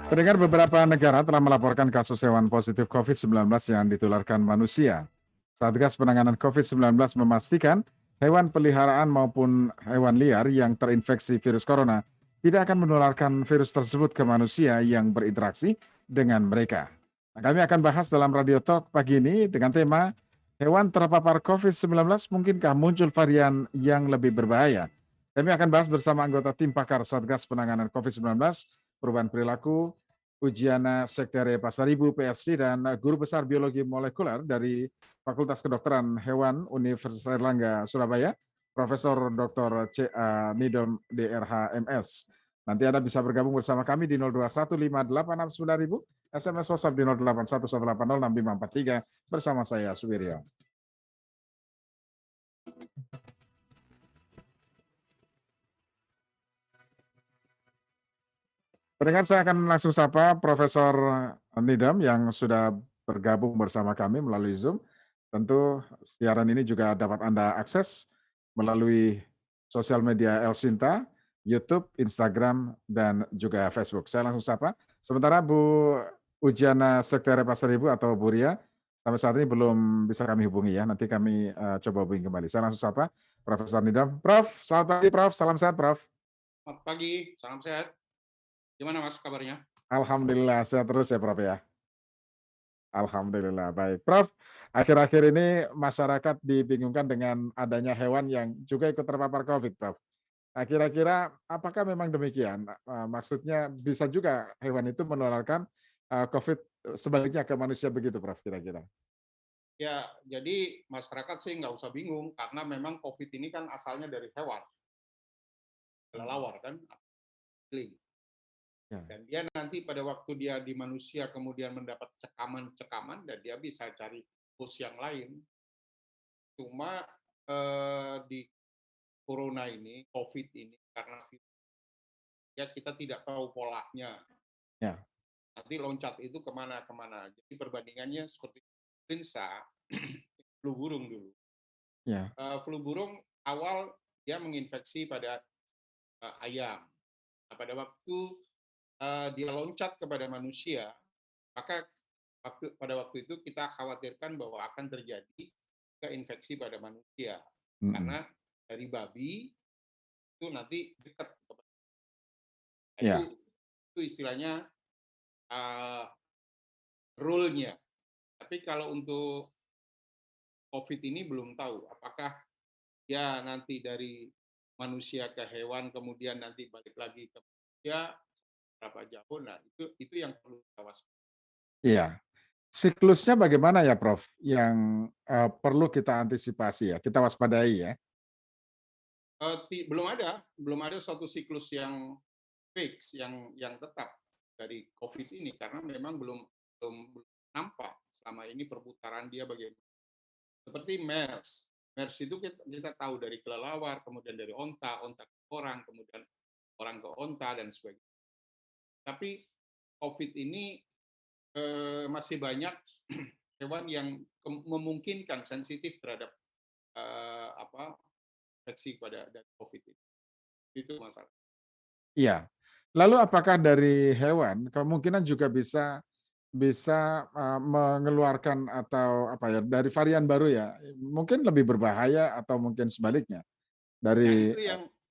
Pendengar, beberapa negara telah melaporkan kasus hewan positif COVID-19 yang ditularkan manusia. Satgas Penanganan COVID-19 memastikan hewan peliharaan maupun hewan liar yang terinfeksi virus corona tidak akan menularkan virus tersebut ke manusia yang berinteraksi dengan mereka. Nah, kami akan bahas dalam Radio Talk pagi ini dengan tema hewan terpapar COVID-19 mungkinkah muncul varian yang lebih berbahaya? Kami akan bahas bersama anggota tim pakar Satgas Penanganan COVID-19, Perubahan Perilaku, Ujiana Sektere Pasaribu PSD, dan Guru Besar Biologi Molekuler dari Fakultas Kedokteran Hewan Universitas Erlangga Surabaya, Profesor Dr. C.A. Nidom DRH MS. Nanti Anda bisa bergabung bersama kami di 0215869000, SMS WhatsApp di 0811806543 bersama saya Suwiryo. Pendengar, saya akan langsung sapa Profesor Nidam yang sudah bergabung bersama kami melalui Zoom. Tentu siaran ini juga dapat Anda akses melalui sosial media Elsinta, YouTube, Instagram, dan juga Facebook. Saya langsung sapa. Sementara Bu Ujiana Sektere Pasaribu atau Bu Ria, sampai saat ini belum bisa kami hubungi ya. Nanti kami coba hubungi kembali. Saya langsung sapa Profesor Nidam. Prof, selamat pagi Prof. Salam sehat Prof. Selamat pagi, salam sehat. Gimana Mas kabarnya? Alhamdulillah sehat terus ya Prof ya. Alhamdulillah baik. Prof, akhir-akhir ini masyarakat dibingungkan dengan adanya hewan yang juga ikut terpapar COVID, Prof. Nah, kira-kira apakah memang demikian? Maksudnya bisa juga hewan itu menularkan COVID sebaliknya ke manusia begitu, Prof, kira-kira? Ya, jadi masyarakat sih nggak usah bingung karena memang COVID ini kan asalnya dari hewan, kelelawar kan, link. Ya. Dan dia nanti pada waktu dia di manusia kemudian mendapat cekaman-cekaman dan dia bisa cari host yang lain. Cuma di corona ini, COVID ini karena ya kita tidak tahu polanya. Ya. Nanti loncat itu kemana-kemana. Jadi perbandingannya seperti influenza, flu burung dulu. Ya. Flu burung awal dia menginfeksi pada ayam. Nah, pada waktu dia loncat kepada manusia, maka pada waktu itu kita khawatirkan bahwa akan terjadi keinfeksi pada manusia. Karena dari babi itu nanti dekat kepada Ya. itu istilahnya rule-nya. Tapi kalau untuk COVID ini belum tahu apakah ya nanti dari manusia ke hewan kemudian nanti balik lagi ke manusia berapa jauh. Nah, itu yang perlu kita waspadai. Iya. Siklusnya bagaimana ya, Prof? Yang perlu kita antisipasi ya, kita waspadai ya. Belum ada suatu siklus yang fix, yang tetap dari COVID ini karena memang belum nampak selama ini perputaran dia bagaimana. Seperti MERS. MERS itu kita tahu dari kelelawar, kemudian dari onta ke orang, kemudian orang ke onta dan sebagainya. Tapi COVID ini masih banyak hewan yang memungkinkan sensitif terhadap infeksi pada dari COVID ini. Itu masalah. Iya. Lalu apakah dari hewan kemungkinan juga bisa mengeluarkan atau apa ya, dari varian baru ya, mungkin lebih berbahaya atau mungkin sebaliknya Nah, dari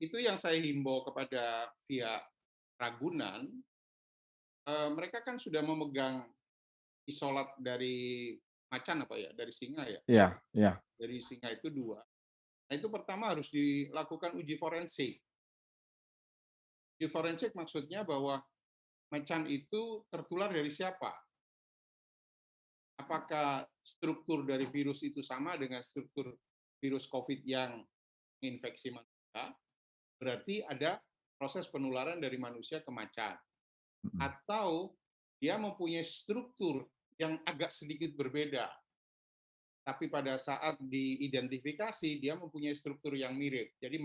itu yang saya himbau kepada pihak Ragunan. Mereka kan sudah memegang isolat dari macan apa ya, dari singa ya. ya, ya. Dari singa itu 2. Nah, itu pertama harus dilakukan uji forensik. Uji forensik maksudnya bahwa macan itu tertular dari siapa? Apakah struktur dari virus itu sama dengan struktur virus COVID yang menginfeksi manusia? Berarti ada proses penularan dari manusia ke macan. Atau dia mempunyai struktur yang agak sedikit berbeda. Tapi pada saat diidentifikasi, dia mempunyai struktur yang mirip. Jadi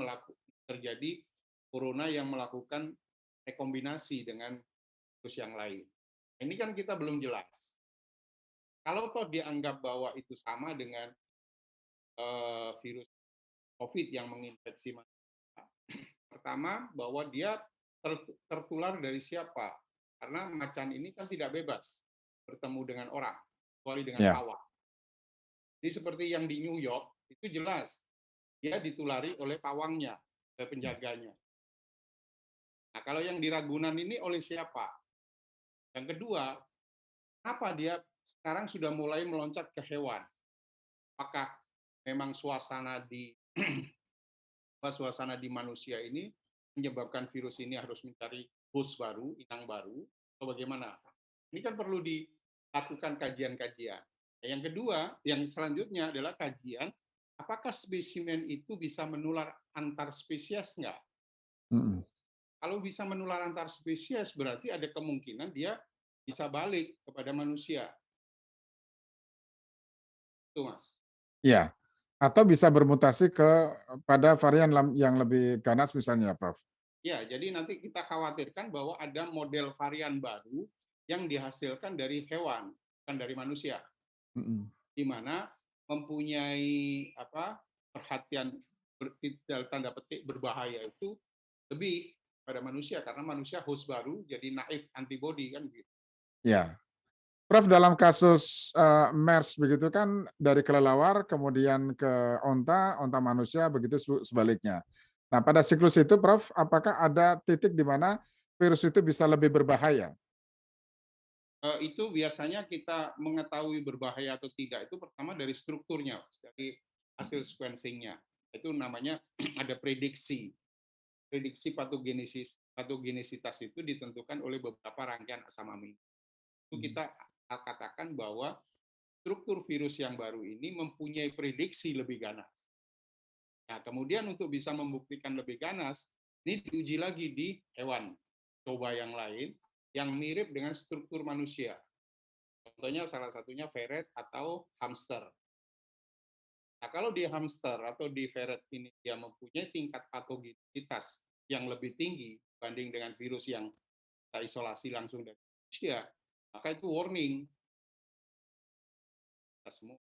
terjadi corona yang melakukan rekombinasi dengan virus yang lain. Ini kan kita belum jelas. Kalau toh dianggap bahwa itu sama dengan virus COVID yang menginfeksi manusia, pertama bahwa dia tertular dari siapa? Karena macan ini kan tidak bebas bertemu dengan orang, kecuali dengan Ya. pawang. Jadi seperti yang di New York, itu jelas dia ditulari oleh pawangnya, oleh penjaganya. Nah, kalau yang di Ragunan ini oleh siapa? Yang kedua, kenapa dia sekarang sudah mulai meloncat ke hewan? Apakah memang suasana di manusia ini menyebabkan virus ini harus mencari host baru, inang baru, atau bagaimana? Ini kan perlu dilakukan kajian-kajian. Yang kedua, yang selanjutnya adalah kajian apakah spesimen itu bisa menular antar spesies enggak? Mm-mm. Kalau bisa menular antar spesies, berarti ada kemungkinan dia bisa balik kepada manusia. Itu, Mas. Ya. Atau bisa bermutasi pada varian yang lebih ganas misalnya, Prof. Ya, jadi nanti kita khawatirkan bahwa ada model varian baru yang dihasilkan dari hewan, bukan dari manusia, Mm-mm. di mana mempunyai perhatian dalam tanda petik berbahaya itu lebih pada manusia karena manusia host baru jadi naif antibody kan gitu. Ya. Prof, dalam kasus MERS begitu kan dari kelelawar kemudian ke onta, onta manusia begitu sebaliknya. Nah, pada siklus itu Prof, apakah ada titik di mana virus itu bisa lebih berbahaya? Itu biasanya kita mengetahui berbahaya atau tidak itu pertama dari strukturnya, dari hasil sequencing-nya. Itu namanya ada prediksi. Prediksi patogenesitas itu ditentukan oleh beberapa rangkaian asam amino. Itu kita katakan bahwa struktur virus yang baru ini mempunyai prediksi lebih ganas. Nah, kemudian untuk bisa membuktikan lebih ganas, ini diuji lagi di hewan coba yang lain yang mirip dengan struktur manusia. Contohnya salah satunya ferret atau hamster. Nah, kalau di hamster atau di ferret ini dia mempunyai tingkat patogenitas yang lebih tinggi dibanding dengan virus yang kita isolasi langsung dari manusia, maka itu warning. Kita semua.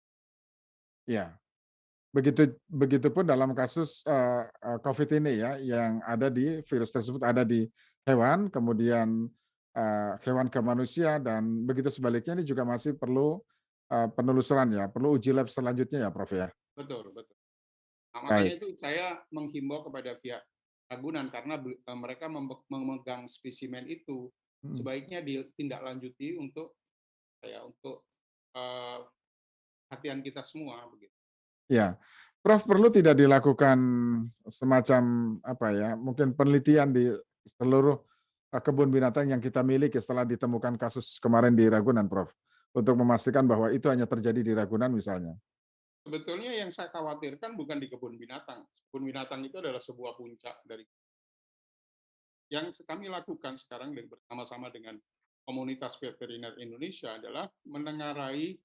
Ya, begitupun dalam kasus COVID ini ya, yang ada di virus tersebut ada di hewan, kemudian hewan ke manusia dan begitu sebaliknya ini juga masih perlu penelusuran ya, perlu uji lab selanjutnya ya, Prof ya. Betul, betul. Nah, makanya Baik. itu saya menghimbau kepada pihak Ragunan karena mereka memegang spesimen itu Hmm. sebaiknya ditindaklanjuti untuk eh, hatian kita semua begitu. Ya, Prof, perlu tidak dilakukan semacam apa ya, mungkin penelitian di seluruh kebun binatang yang kita miliki setelah ditemukan kasus kemarin di Ragunan, Prof, untuk memastikan bahwa itu hanya terjadi di Ragunan misalnya. Sebetulnya yang saya khawatirkan bukan di kebun binatang. Kebun binatang itu adalah sebuah puncak dari yang kami lakukan sekarang bersama-sama dengan komunitas veteriner Indonesia adalah menengarai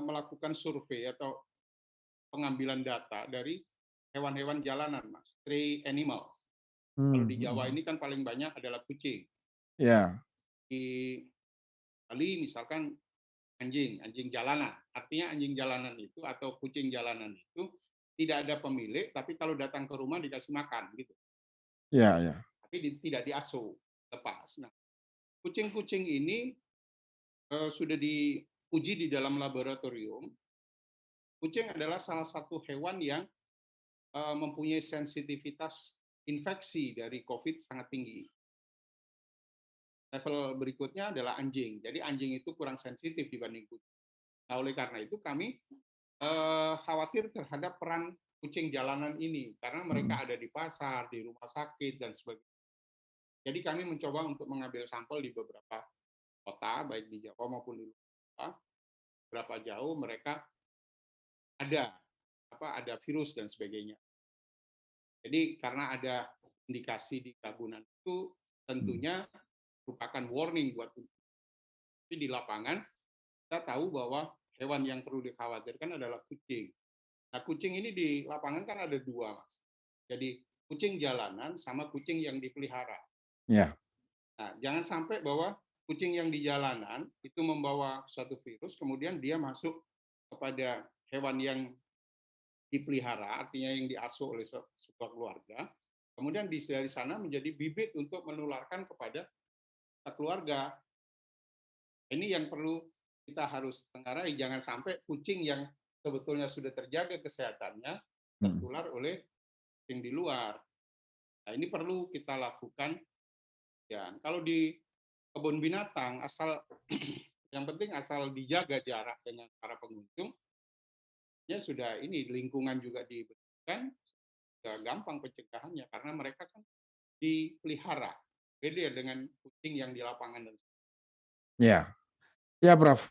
melakukan survei atau pengambilan data dari hewan-hewan jalanan, Mas, stray animals. Kalau Hmm, di hmm, Jawa hmm. ini kan paling banyak adalah kucing. Ya, Di Bali misalkan anjing, anjing jalanan. Artinya anjing jalanan itu atau kucing jalanan itu tidak ada pemilik, tapi kalau datang ke rumah dikasih makan gitu. ya, ya. Tapi tidak diasuh, lepas. Nah, kucing-kucing ini sudah diuji di dalam laboratorium. Kucing adalah salah satu hewan yang mempunyai sensitivitas infeksi dari COVID sangat tinggi. Level berikutnya adalah anjing. Jadi anjing itu kurang sensitif dibanding kucing. Nah, oleh karena itu kami khawatir terhadap peran kucing jalanan ini karena Hmm, mereka ada di pasar, di rumah sakit dan sebagainya. Jadi kami mencoba untuk mengambil sampel di beberapa kota, baik di Jawa maupun di luar. Berapa jauh mereka ada ada virus dan sebagainya. Jadi karena ada indikasi di Ragunan itu hmm. tentunya merupakan warning buat tapi di lapangan kita tahu bahwa hewan yang perlu dikhawatirkan adalah kucing. Nah, kucing ini di lapangan kan ada dua, Mas. Jadi kucing jalanan sama kucing yang dipelihara. Ya, Nah, jangan sampai bahwa kucing yang di jalanan itu membawa suatu virus, kemudian dia masuk kepada hewan yang dipelihara, artinya yang diasuh oleh sebuah keluarga, kemudian dari sana menjadi bibit untuk menularkan kepada keluarga. Ini yang perlu kita harus tenggarai, jangan sampai kucing yang sebetulnya sudah terjaga kesehatannya tertular oleh kucing di luar. Nah, ini perlu kita lakukan. Ya, kalau di kebun binatang asal yang penting asal dijaga jarak dengan para pengunjung, ya sudah ini lingkungan juga diberikan, sudah gampang pencegahannya karena mereka kan dipelihara. Beda dengan kucing yang di lapangan. Ya, ya Prof,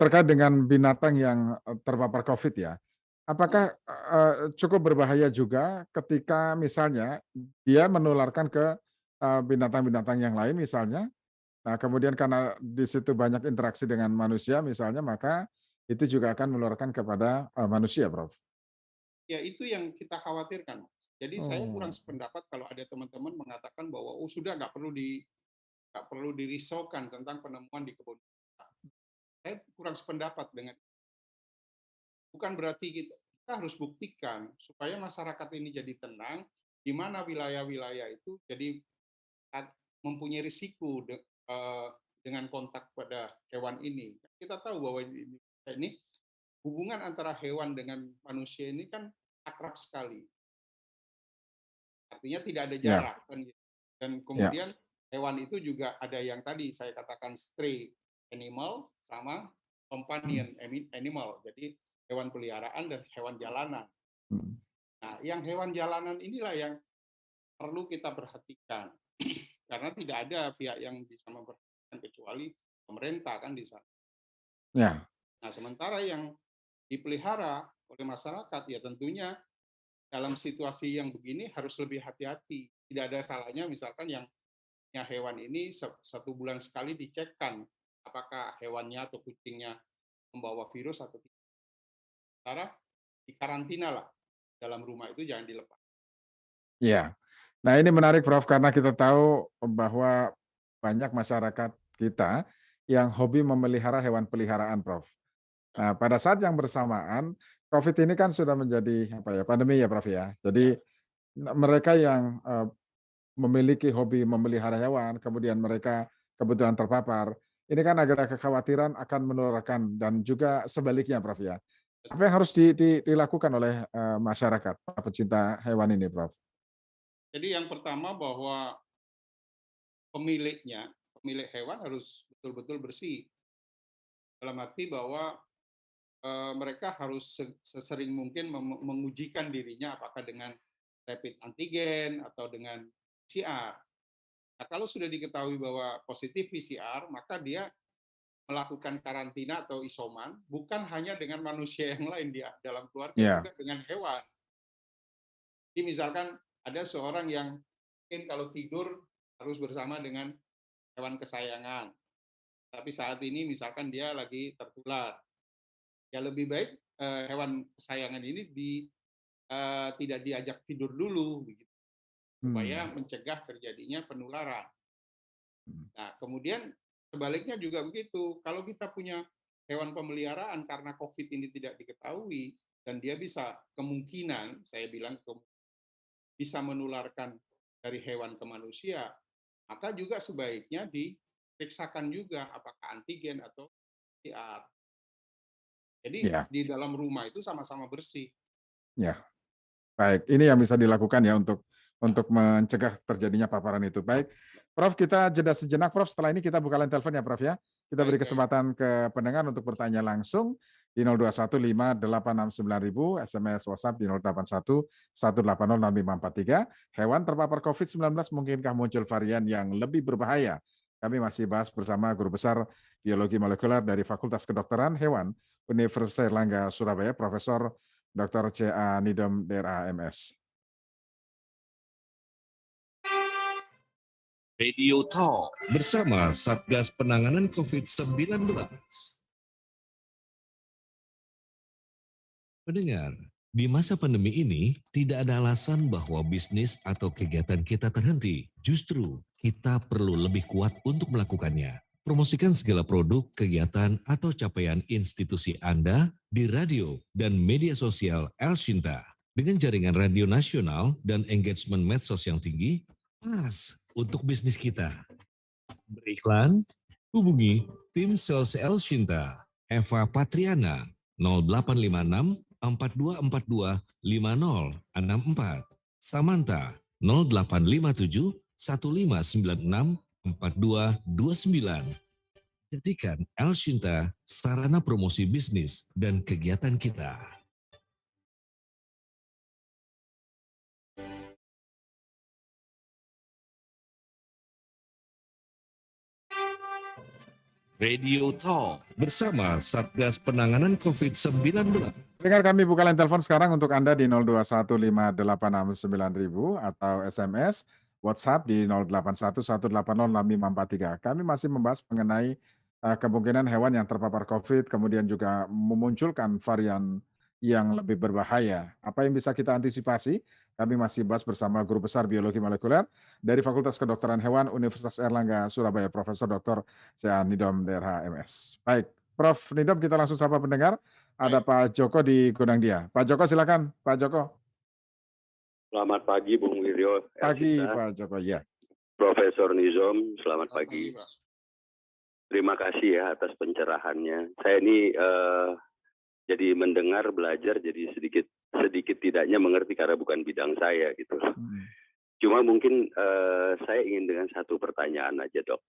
terkait dengan binatang yang terpapar COVID ya, apakah cukup berbahaya juga ketika misalnya dia menularkan ke binatang-binatang yang lain misalnya? Nah, kemudian karena di situ banyak interaksi dengan manusia misalnya, maka itu juga akan menularkan kepada manusia, Prof. Ya, itu yang kita khawatirkan, Mas. Jadi saya kurang Oh, sependapat kalau ada teman-teman mengatakan bahwa oh sudah nggak perlu dirisaukan tentang penemuan di kebun binatang. Saya kurang sependapat dengan bukan berarti kita harus buktikan supaya masyarakat ini jadi tenang di mana wilayah-wilayah itu jadi mempunyai risiko dengan kontak pada hewan ini. Kita tahu bahwa ini hubungan antara hewan dengan manusia ini kan akrab sekali. Artinya tidak ada ya, jarak kan gitu. Dan ya. kemudian hewan itu juga ada yang tadi saya katakan stray animal sama companion animal. Jadi hewan peliharaan dan hewan jalanan. Hmm. Nah, yang hewan jalanan inilah yang perlu kita perhatikan. Karena tidak ada pihak yang bisa memperhatikan kecuali pemerintah kan di sana. Ya, Nah, sementara yang dipelihara oleh masyarakat ya tentunya dalam situasi yang begini harus lebih hati-hati. Tidak ada salahnya misalkan yang hewan ini 1 bulan sekali dicekkan apakah hewannya atau kucingnya membawa virus atau tidak. Sementara di karantina lah dalam rumah itu jangan dilepas. ya. Nah, ini menarik Prof karena kita tahu bahwa banyak masyarakat kita yang hobi memelihara hewan peliharaan, Prof. Nah, pada saat yang bersamaan, COVID ini kan sudah menjadi apa ya, pandemi ya, Prof ya. Ya, Jadi mereka yang memiliki hobi memelihara hewan, kemudian mereka kebetulan terpapar, ini kan ada kekhawatiran akan menularkan dan juga sebaliknya, Prof ya. Apa yang betul. harus dilakukan oleh masyarakat, para pecinta hewan ini, Prof? Jadi yang pertama bahwa pemilik hewan harus betul-betul bersih. Dalam arti bahwa mereka harus sesering mungkin mengujikan dirinya apakah dengan rapid antigen atau dengan PCR. Nah, kalau sudah diketahui bahwa positif PCR, maka dia melakukan karantina atau isoman bukan hanya dengan manusia yang lain di dalam keluarga, Ya. juga dengan hewan. Jadi misalkan ada seorang yang mungkin kalau tidur harus bersama dengan hewan kesayangan, tapi saat ini misalkan dia lagi tertular, ya lebih baik hewan kesayangan ini tidak diajak tidur dulu, begitu, supaya Hmm. mencegah terjadinya penularan. Hmm. Nah, kemudian sebaliknya juga begitu. Kalau kita punya hewan pemeliharaan karena COVID ini tidak diketahui dan dia bisa kemungkinan, saya bilang bisa menularkan dari hewan ke manusia, maka juga sebaiknya diperiksakan juga apakah antigen atau PCR. Jadi Ya, di dalam rumah itu sama-sama bersih. ya. Baik, ini yang bisa dilakukan ya Ya, untuk mencegah terjadinya paparan itu. Baik, Prof, kita jeda sejenak, Prof. Setelah ini kita buka line telepon ya, Prof ya. Kita beri baik, baik. kesempatan ke pendengar untuk bertanya langsung di 0215869000, SMS WhatsApp di 0811806543. Hewan terpapar COVID-19 mungkinkah muncul varian yang lebih berbahaya? Kami masih bahas bersama Guru Besar Biologi Molekuler dari Fakultas Kedokteran Hewan Universitas Erlangga Surabaya, Profesor Dr. C.A. Nidom DRA MS. Radio Talk bersama Satgas Penanganan COVID-19. Pendengar, di masa pandemi ini tidak ada alasan bahwa bisnis atau kegiatan kita terhenti. Justru kita perlu lebih kuat untuk melakukannya. Promosikan segala produk, kegiatan, atau capaian institusi Anda di radio dan media sosial El Shinta. Dengan jaringan radio nasional dan engagement medsos yang tinggi, pas untuk bisnis kita. Beriklan, hubungi tim sales El Shinta, Eva Patriana, 0856 4242 5064, Samantha, 0857 1596 4229. Jadikan El Shinta sarana promosi bisnis dan kegiatan kita. Radio Talk bersama Satgas Penanganan COVID-19. Dengar kami buka line telepon sekarang untuk Anda di 0215869000 atau SMS WhatsApp di 0811806543. Kami masih membahas mengenai kemungkinan hewan yang terpapar COVID kemudian juga memunculkan varian yang lebih berbahaya. Apa yang bisa kita antisipasi? Kami masih bahas bersama Guru Besar Biologi Molekuler dari Fakultas Kedokteran Hewan Universitas Erlangga Surabaya, Profesor Dr. Sean Nidom DRH MS. Baik, Prof. Nidom, kita langsung sapa pendengar. Ada Baik. Pak Joko di Gunung Dia. Pak Joko silakan, Pak Joko. Selamat pagi, Bung Wiryo. Pagi, Elvita. Pak Joko. Ya. Profesor Nizom, selamat Selamat pagi. Pak. Terima kasih ya atas pencerahannya. Saya ini jadi mendengar, belajar, jadi sedikit tidaknya mengerti karena bukan bidang saya gitu. Cuma mungkin saya ingin dengan satu pertanyaan aja, Dok.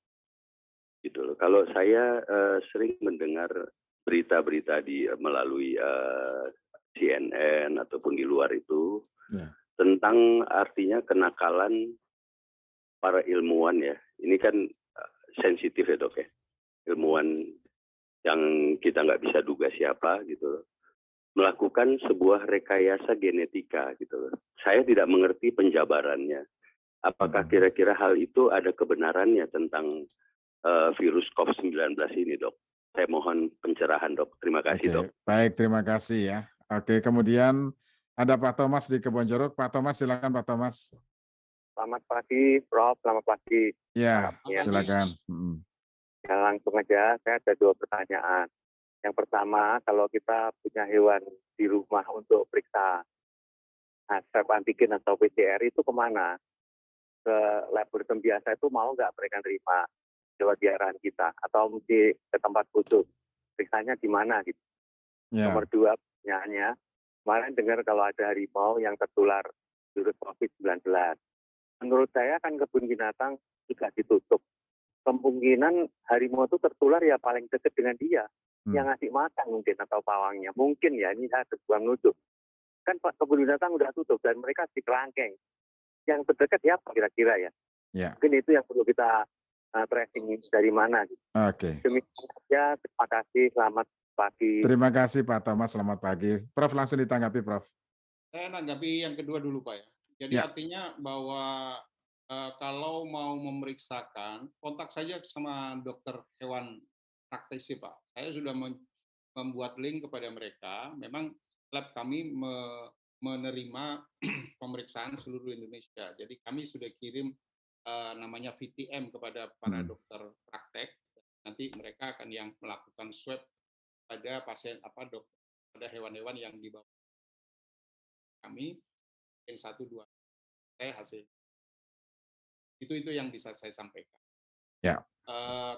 Gitu loh. Kalau saya sering mendengar berita-berita melalui CNN ataupun di luar itu tentang artinya kenakalan para ilmuwan ya. Ini kan sensitif ya, Dok ya. Ilmuwan yang kita nggak bisa duga siapa gitu loh, melakukan sebuah rekayasa genetika gitu loh. Saya tidak mengerti penjabarannya. Apakah kira-kira hal itu ada kebenarannya tentang virus COVID-19 ini, Dok? Saya mohon pencerahan, Dok. Terima kasih, Dok. Baik, terima kasih ya. Oke, kemudian ada Pak Thomas di Kebonjeruk. Pak Thomas, silakan Pak Thomas. Selamat pagi, Prof. Selamat pagi. Ya, Ya. silakan. Ya, langsung aja, saya ada 2 pertanyaan. Yang pertama, kalau kita punya hewan di rumah untuk periksa swab antigen atau PCR itu kemana? Ke laboratorium biasa itu mau nggak mereka terima lewat diarahan kita? Atau mesti ke tempat khusus? Periksanya di mana gitu? Ya. Nomor 2 pertanyaannya, kemarin dengar kalau ada harimau yang tertular virus COVID-19. Menurut saya kan kebun binatang sudah ditutup. Kemungkinan harimau itu tertular ya paling dekat dengan dia. Yang ngasih makan mungkin atau pawangnya. Mungkin ya, ini ada sebuah nuduh. Kan kebun binatang udah tutup dan mereka di kerangkeng. Yang terdekat ya apa kira-kira ya? Ya. Mungkin itu yang perlu kita tracing dari mana. Gitu. Oke. Demikian saja, terima kasih, selamat pagi. Terima kasih Pak Thomas, selamat pagi. Prof, langsung ditanggapi, Prof. Saya nanggapi yang kedua dulu, Pak ya. Jadi artinya bahwa kalau mau memeriksakan, kontak saja sama dokter hewan praktisi, Pak. Saya sudah membuat link kepada mereka. Memang lab kami menerima pemeriksaan seluruh Indonesia. Jadi kami sudah kirim namanya VTM kepada para dokter praktek. Nanti mereka akan yang melakukan swab pada pasien pada hewan-hewan yang dibawa kami. Yang 1-2 saya hasil. Itu yang bisa saya sampaikan. Ya.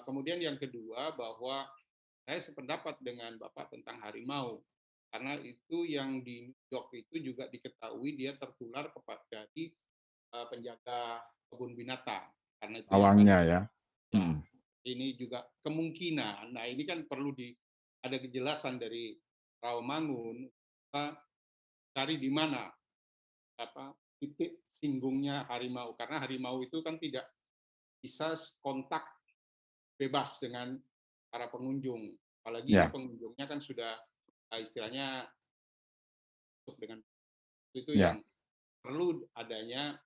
Kemudian yang kedua bahwa saya sependapat dengan Bapak tentang harimau. Karena itu yang di New York itu juga diketahui dia tertular dari penjaga kebun binatang. Karena itu Awangnya ya. Ini juga kemungkinan. Nah ini kan perlu ada kejelasan dari Rawamangun. Kita cari di mana titik singgungnya harimau. Karena harimau itu kan tidak bisa kontak bebas dengan para pengunjung. Apalagi ini pengunjungnya kan sudah istilahnya dengan itu yang perlu adanya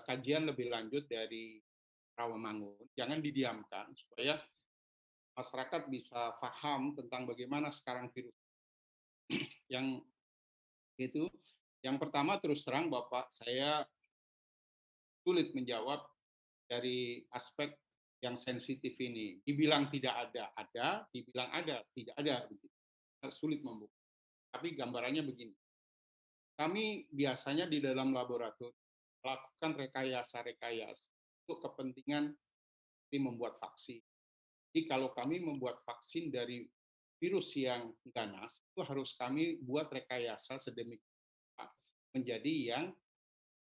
kajian lebih lanjut dari Rawamangun. Jangan didiamkan supaya masyarakat bisa paham tentang bagaimana sekarang virus yang itu. Yang pertama terus terang Bapak, saya sulit menjawab dari aspek yang sensitif ini. Dibilang tidak ada, dibilang ada, tidak ada. Sulit membuka. Tapi gambarannya begini. Kami biasanya di dalam laboratorium melakukan rekayasa untuk kepentingan seperti membuat vaksin. Jadi kalau kami membuat vaksin dari virus yang ganas, itu harus kami buat rekayasa sedemikian rupa menjadi yang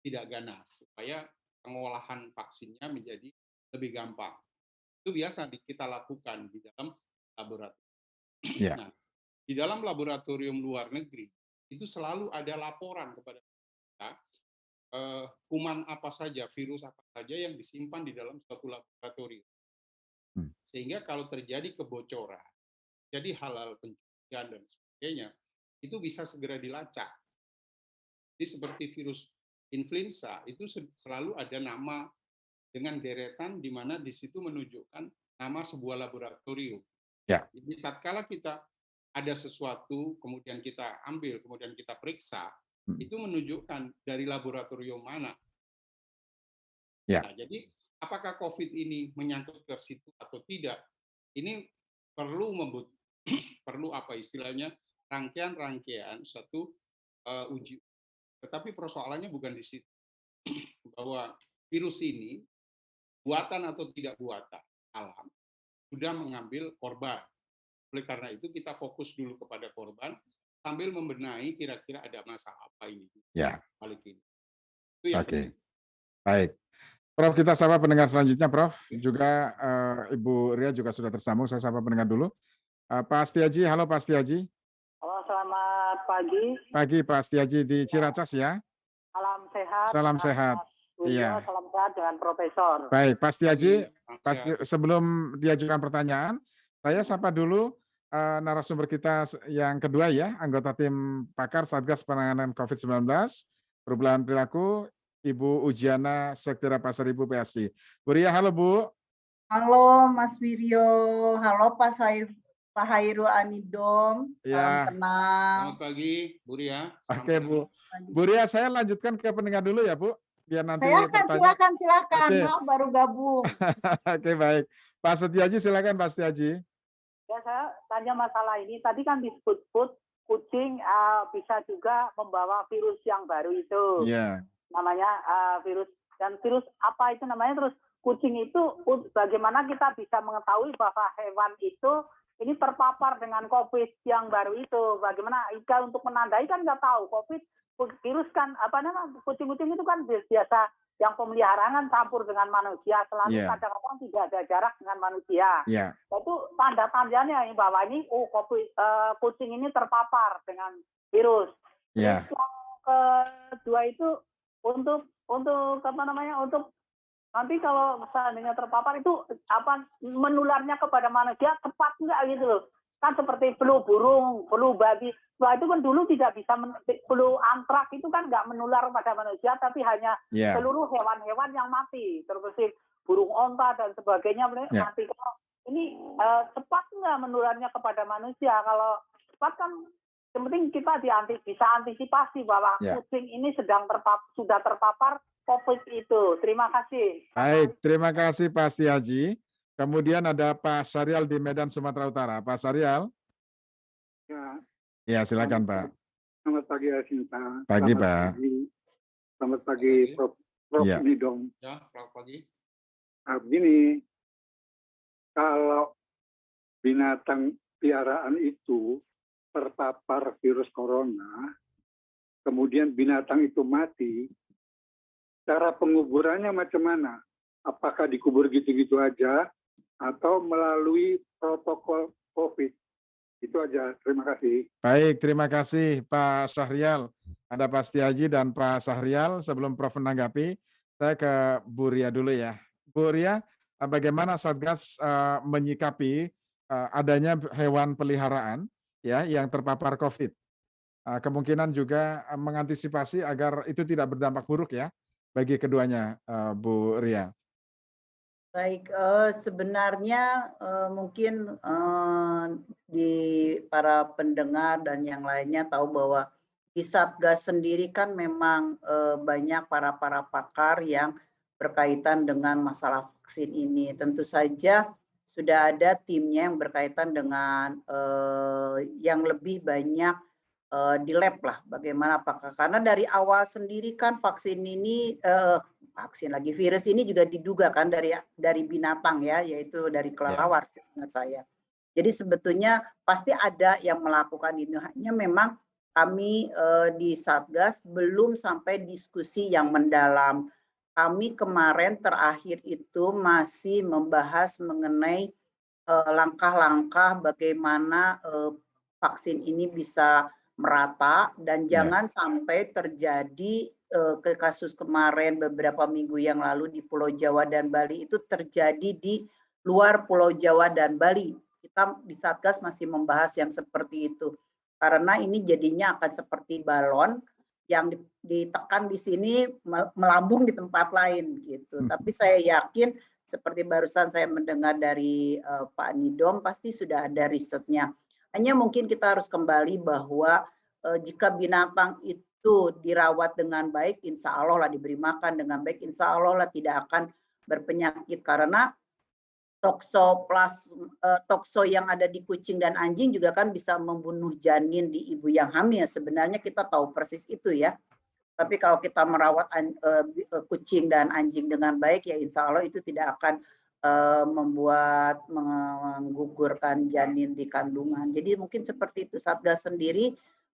tidak ganas, supaya pengolahan vaksinnya menjadi lebih gampang. Itu biasa kita lakukan di dalam laboratorium. Ya. Nah, di dalam laboratorium luar negeri, itu selalu ada laporan kepada kita, kuman apa saja, virus apa saja yang disimpan di dalam suatu laboratorium. Sehingga kalau terjadi kebocoran, jadi hal-hal pencucian dan sebagainya, itu bisa segera dilacak. Jadi seperti virus influenza, itu selalu ada nama dengan deretan di mana di situ menunjukkan nama sebuah laboratorium. Ya. Jadi tatkala kita ada sesuatu, kemudian kita ambil, kemudian kita periksa, itu menunjukkan dari laboratorium mana. Ya. Nah, jadi apakah COVID ini menyangkut ke situ atau tidak? Ini perlu perlu apa istilahnya, rangkaian satu uji. Tetapi persoalannya bukan di situ. Bahwa virus ini buatan atau tidak buatan alam sudah mengambil korban. Oleh karena itu kita fokus dulu kepada korban sambil membenahi kira-kira ada masalah apa ini. Ya. Balik ini. Itu yang Oke. Baik. Prof, kita sapa pendengar selanjutnya, Prof. Juga Ibu Ria juga sudah tersambung. Saya sapa pendengar dulu. Pak Astiaji, halo Pak Astiaji. Halo, selamat pagi. Pagi Pak Astiaji di Ciracas ya. Salam sehat. Salam sehat. Iya. Salam sehat dengan Profesor. Baik, Pak Astiaji, sebelum diajukan pertanyaan, saya sapa dulu narasumber kita yang kedua ya, anggota tim pakar Satgas Penanganan COVID-19, Perubahan Perilaku, Ibu Ujiana Sektira Pasar Ibu PSI. Bu Ria, halo Bu. Halo Mas Wiryo, halo Pak Hairul Anidom, Ya. salam kenal. Selamat pagi, Bu Ria. Oke Bu. Bu Ria, saya lanjutkan ke pendengar dulu ya Bu, biar nanti Silakan, Oke. maaf baru gabung. Oke, baik. Pak Setiaji, silakan Pak Setiaji. Ya, saya tanya masalah ini. Tadi kan disebut kucing bisa juga membawa virus yang baru itu. Iya. Namanya virus, dan virus apa itu namanya, terus kucing itu bagaimana kita bisa mengetahui bahwa hewan itu ini terpapar dengan COVID yang baru itu? Bagaimana Ika untuk menandai kan nggak tahu COVID virus kan apa namanya, kucing-kucing itu kan biasa yang pemeliharaan campur dengan manusia, selalu kadang-kadang tidak ada jarak dengan manusia. Itu tanda-tandanya bahwa ini COVID, kucing ini terpapar dengan virus. Yang kedua itu untuk apa namanya, untuk nanti kalau seandainya terpapar itu apa menularnya kepada manusia cepat nggak gitu loh. Kan seperti flu burung, flu babi. Wah, itu kan dulu tidak bisa, flu antrak itu kan nggak menular pada manusia, tapi hanya seluruh hewan-hewan yang mati. Seperti burung onta dan sebagainya mati. Ini cepat nggak menularnya kepada manusia? Kalau cepat kan yang penting kita bisa antisipasi bahwa kucing ini sudah terpapar COVID itu. Terima kasih. Baik, terima kasih Pak Setiaji. Kemudian ada Pak Syarial di Medan, Sumatera Utara. Pak Syarial. Ya, silakan Pak. Selamat pagi Asinta. Pagi Pak. Selamat pagi Prof. Nidom. Ya, selamat pagi. Begini, kalau binatang piaraan itu terpapar virus corona, kemudian binatang itu mati, cara penguburannya macam mana? Apakah dikubur gitu-gitu aja atau melalui protokol COVID? Itu aja. Terima kasih. Baik, terima kasih Pak Syahrial. Ada Pak Setiaji dan Pak Syahrial. Sebelum Prof menanggapi, saya ke Bu Ria dulu ya. Bu Ria, bagaimana Satgas menyikapi adanya hewan peliharaan ya yang terpapar COVID? Kemungkinan juga mengantisipasi agar itu tidak berdampak buruk ya bagi keduanya, Bu Ria. Baik, sebenarnya mungkin di para pendengar dan yang lainnya tahu bahwa di Satgas sendiri kan memang banyak para pakar yang berkaitan dengan masalah vaksin ini. Tentu saja sudah ada timnya yang berkaitan dengan yang lebih banyak di lab lah bagaimana apakah karena dari awal sendiri kan vaksin ini vaksin lagi virus ini juga diduga kan dari binatang ya, yaitu dari Ya. kelelawar seingat saya. Jadi sebetulnya pasti ada yang melakukan itu, hanya memang kami di Satgas belum sampai diskusi yang mendalam. Kami kemarin terakhir itu masih membahas mengenai langkah-langkah bagaimana vaksin ini bisa merata dan Ya. jangan sampai terjadi ke kasus kemarin beberapa minggu yang lalu di Pulau Jawa dan Bali itu terjadi di luar Pulau Jawa dan Bali. Kita di Satgas masih membahas yang seperti itu. Karena ini jadinya akan seperti balon yang ditekan di sini melambung di tempat lain gitu. Tapi saya yakin seperti barusan saya mendengar dari Pak Nidom pasti sudah ada risetnya. Hanya mungkin kita harus kembali bahwa jika binatang itu dirawat dengan baik, insya Allah lah diberi makan dengan baik, insya Allah lah tidak akan berpenyakit karena tokso yang ada di kucing dan anjing juga kan bisa membunuh janin di ibu yang hamil. Sebenarnya kita tahu persis itu ya. Tapi kalau kita merawat kucing dan anjing dengan baik, ya insya Allah itu tidak akan membuat menggugurkan janin di kandungan. Jadi mungkin seperti itu. Satgas sendiri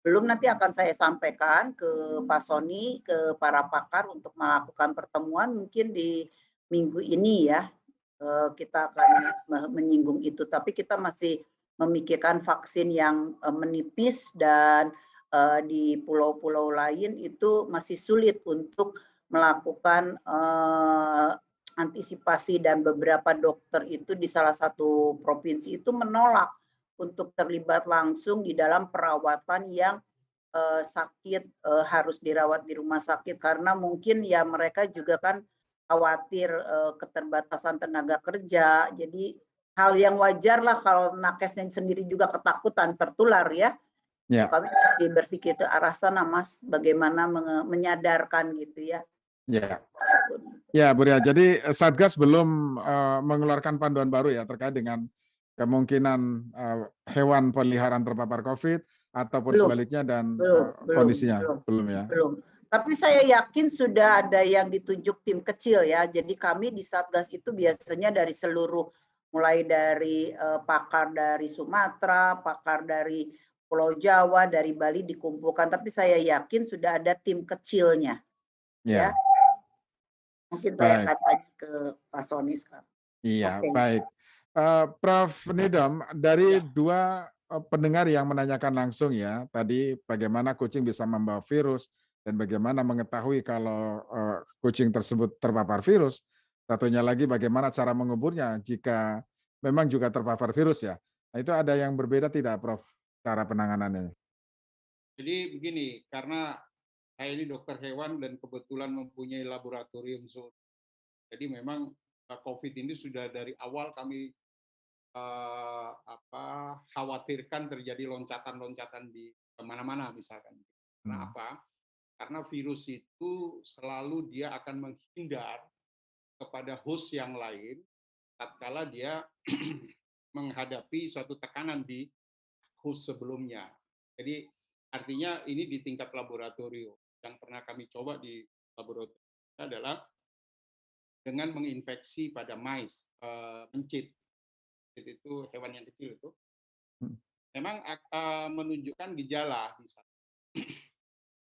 belum, nanti akan saya sampaikan ke Pak Sony, ke para pakar untuk melakukan pertemuan mungkin di minggu ini ya. Kita akan menyinggung itu. Tapi kita masih memikirkan vaksin yang menipis dan di pulau-pulau lain itu masih sulit untuk melakukan antisipasi dan beberapa dokter itu di salah satu provinsi itu menolak untuk terlibat langsung di dalam perawatan yang sakit harus dirawat di rumah sakit karena mungkin ya mereka juga kan khawatir keterbatasan tenaga kerja. Jadi hal yang wajar lah kalau nakesnya sendiri juga ketakutan tertular ya. Ya. Kami masih berpikir ke arah sana, Mas, bagaimana menyadarkan gitu ya. Ya. Ya, Bu Ria. Jadi Satgas belum mengeluarkan panduan baru ya terkait dengan kemungkinan hewan peliharaan terpapar COVID ataupun Belum, sebaliknya dan belum, kondisinya belum ya. belum. Tapi saya yakin sudah ada yang ditunjuk tim kecil ya. Jadi kami di Satgas itu biasanya dari seluruh, mulai dari pakar dari Sumatera, pakar dari Pulau Jawa, dari Bali dikumpulkan. Tapi saya yakin sudah ada tim kecilnya. Ya. Ya. Mungkin saya Baik. akan tanya ke Pak Sony sekarang. Iya, Oke. baik. Prof. Nidom, dari Ya. dua pendengar yang menanyakan langsung ya, tadi bagaimana kucing bisa membawa virus dan bagaimana mengetahui kalau kucing tersebut terpapar virus. Satunya lagi bagaimana cara menguburnya jika memang juga terpapar virus ya. Nah, itu ada yang berbeda tidak, Prof, cara penanganannya? Jadi begini, karena saya ini dokter hewan dan kebetulan mempunyai laboratorium jadi memang COVID ini sudah dari awal kami khawatirkan terjadi loncatan-loncatan di kemana-mana misalkan. Karena apa? Karena virus itu selalu dia akan menghindar kepada host yang lain tatkala dia menghadapi suatu tekanan di host sebelumnya. Jadi artinya ini di tingkat laboratorium. Yang pernah kami coba di laboratorium adalah dengan menginfeksi pada mais, mencit. Itu hewan yang kecil itu. Memang menunjukkan gejala misalnya.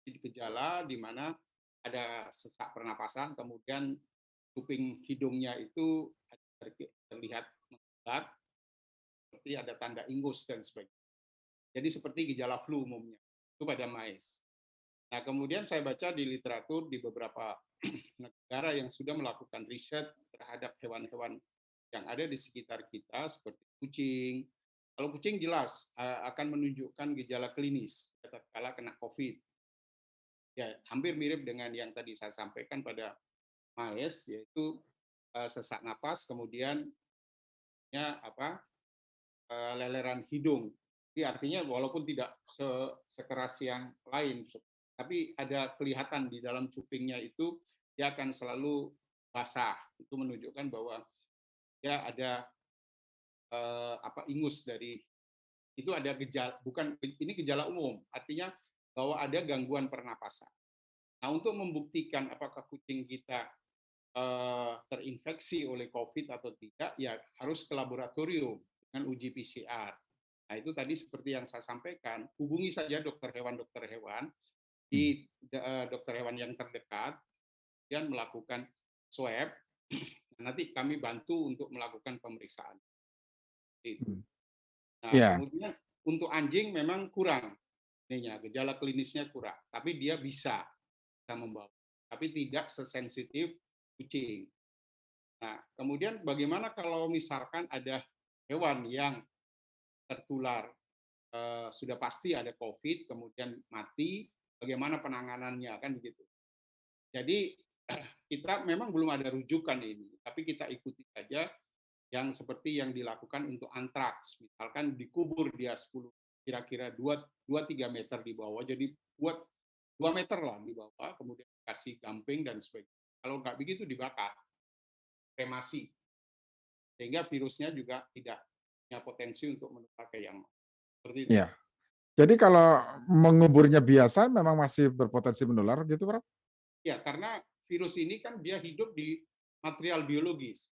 Gejala di mana ada sesak pernapasan, kemudian kuping hidungnya itu terlihat mengkilat, seperti ada tanda ingus dan sebagainya. Jadi seperti gejala flu umumnya, itu pada mais. Nah, kemudian saya baca di literatur di beberapa negara yang sudah melakukan riset terhadap hewan-hewan yang ada di sekitar kita, seperti kucing. Kalau kucing jelas akan menunjukkan gejala klinis tatkala kena COVID. Ya, hampir mirip dengan yang tadi saya sampaikan pada mais, yaitu sesak napas, kemudian leleran hidung. Jadi artinya walaupun tidak sekeras yang lain, tapi ada kelihatan di dalam cupingnya itu dia akan selalu basah. Itu menunjukkan bahwa dia ada ingus dari itu ada gejala, bukan ini gejala umum, artinya bahwa ada gangguan pernapasan. Nah, untuk membuktikan apakah kucing kita terinfeksi oleh COVID atau tidak, ya harus ke laboratorium dengan uji PCR. Nah, itu tadi seperti yang saya sampaikan, hubungi saja dokter hewan di dokter hewan yang terdekat, dan melakukan swab. Nanti kami bantu untuk melakukan pemeriksaan. Itu. Nah, kemudian untuk anjing memang kurang, gejala klinisnya kurang, tapi dia bisa membawa, tapi tidak sesensitif kucing. Nah, kemudian bagaimana kalau misalkan ada hewan yang tertular, sudah pasti ada COVID, kemudian mati, bagaimana penanganannya, kan begitu. Jadi kita memang belum ada rujukan ini, tapi kita ikuti saja yang seperti yang dilakukan untuk antraks, misalkan dikubur dia 10 kira-kira 2-3 meter di bawah, jadi buat 2 meter lah di bawah, kemudian kasih gamping dan sebagainya. Kalau nggak begitu dibakar, kremasi, sehingga virusnya juga tidak punya potensi untuk menular ke yang seperti itu. Iya. Jadi kalau menguburnya biasa memang masih berpotensi menular gitu, Prof? Ya, karena virus ini kan dia hidup di material biologis.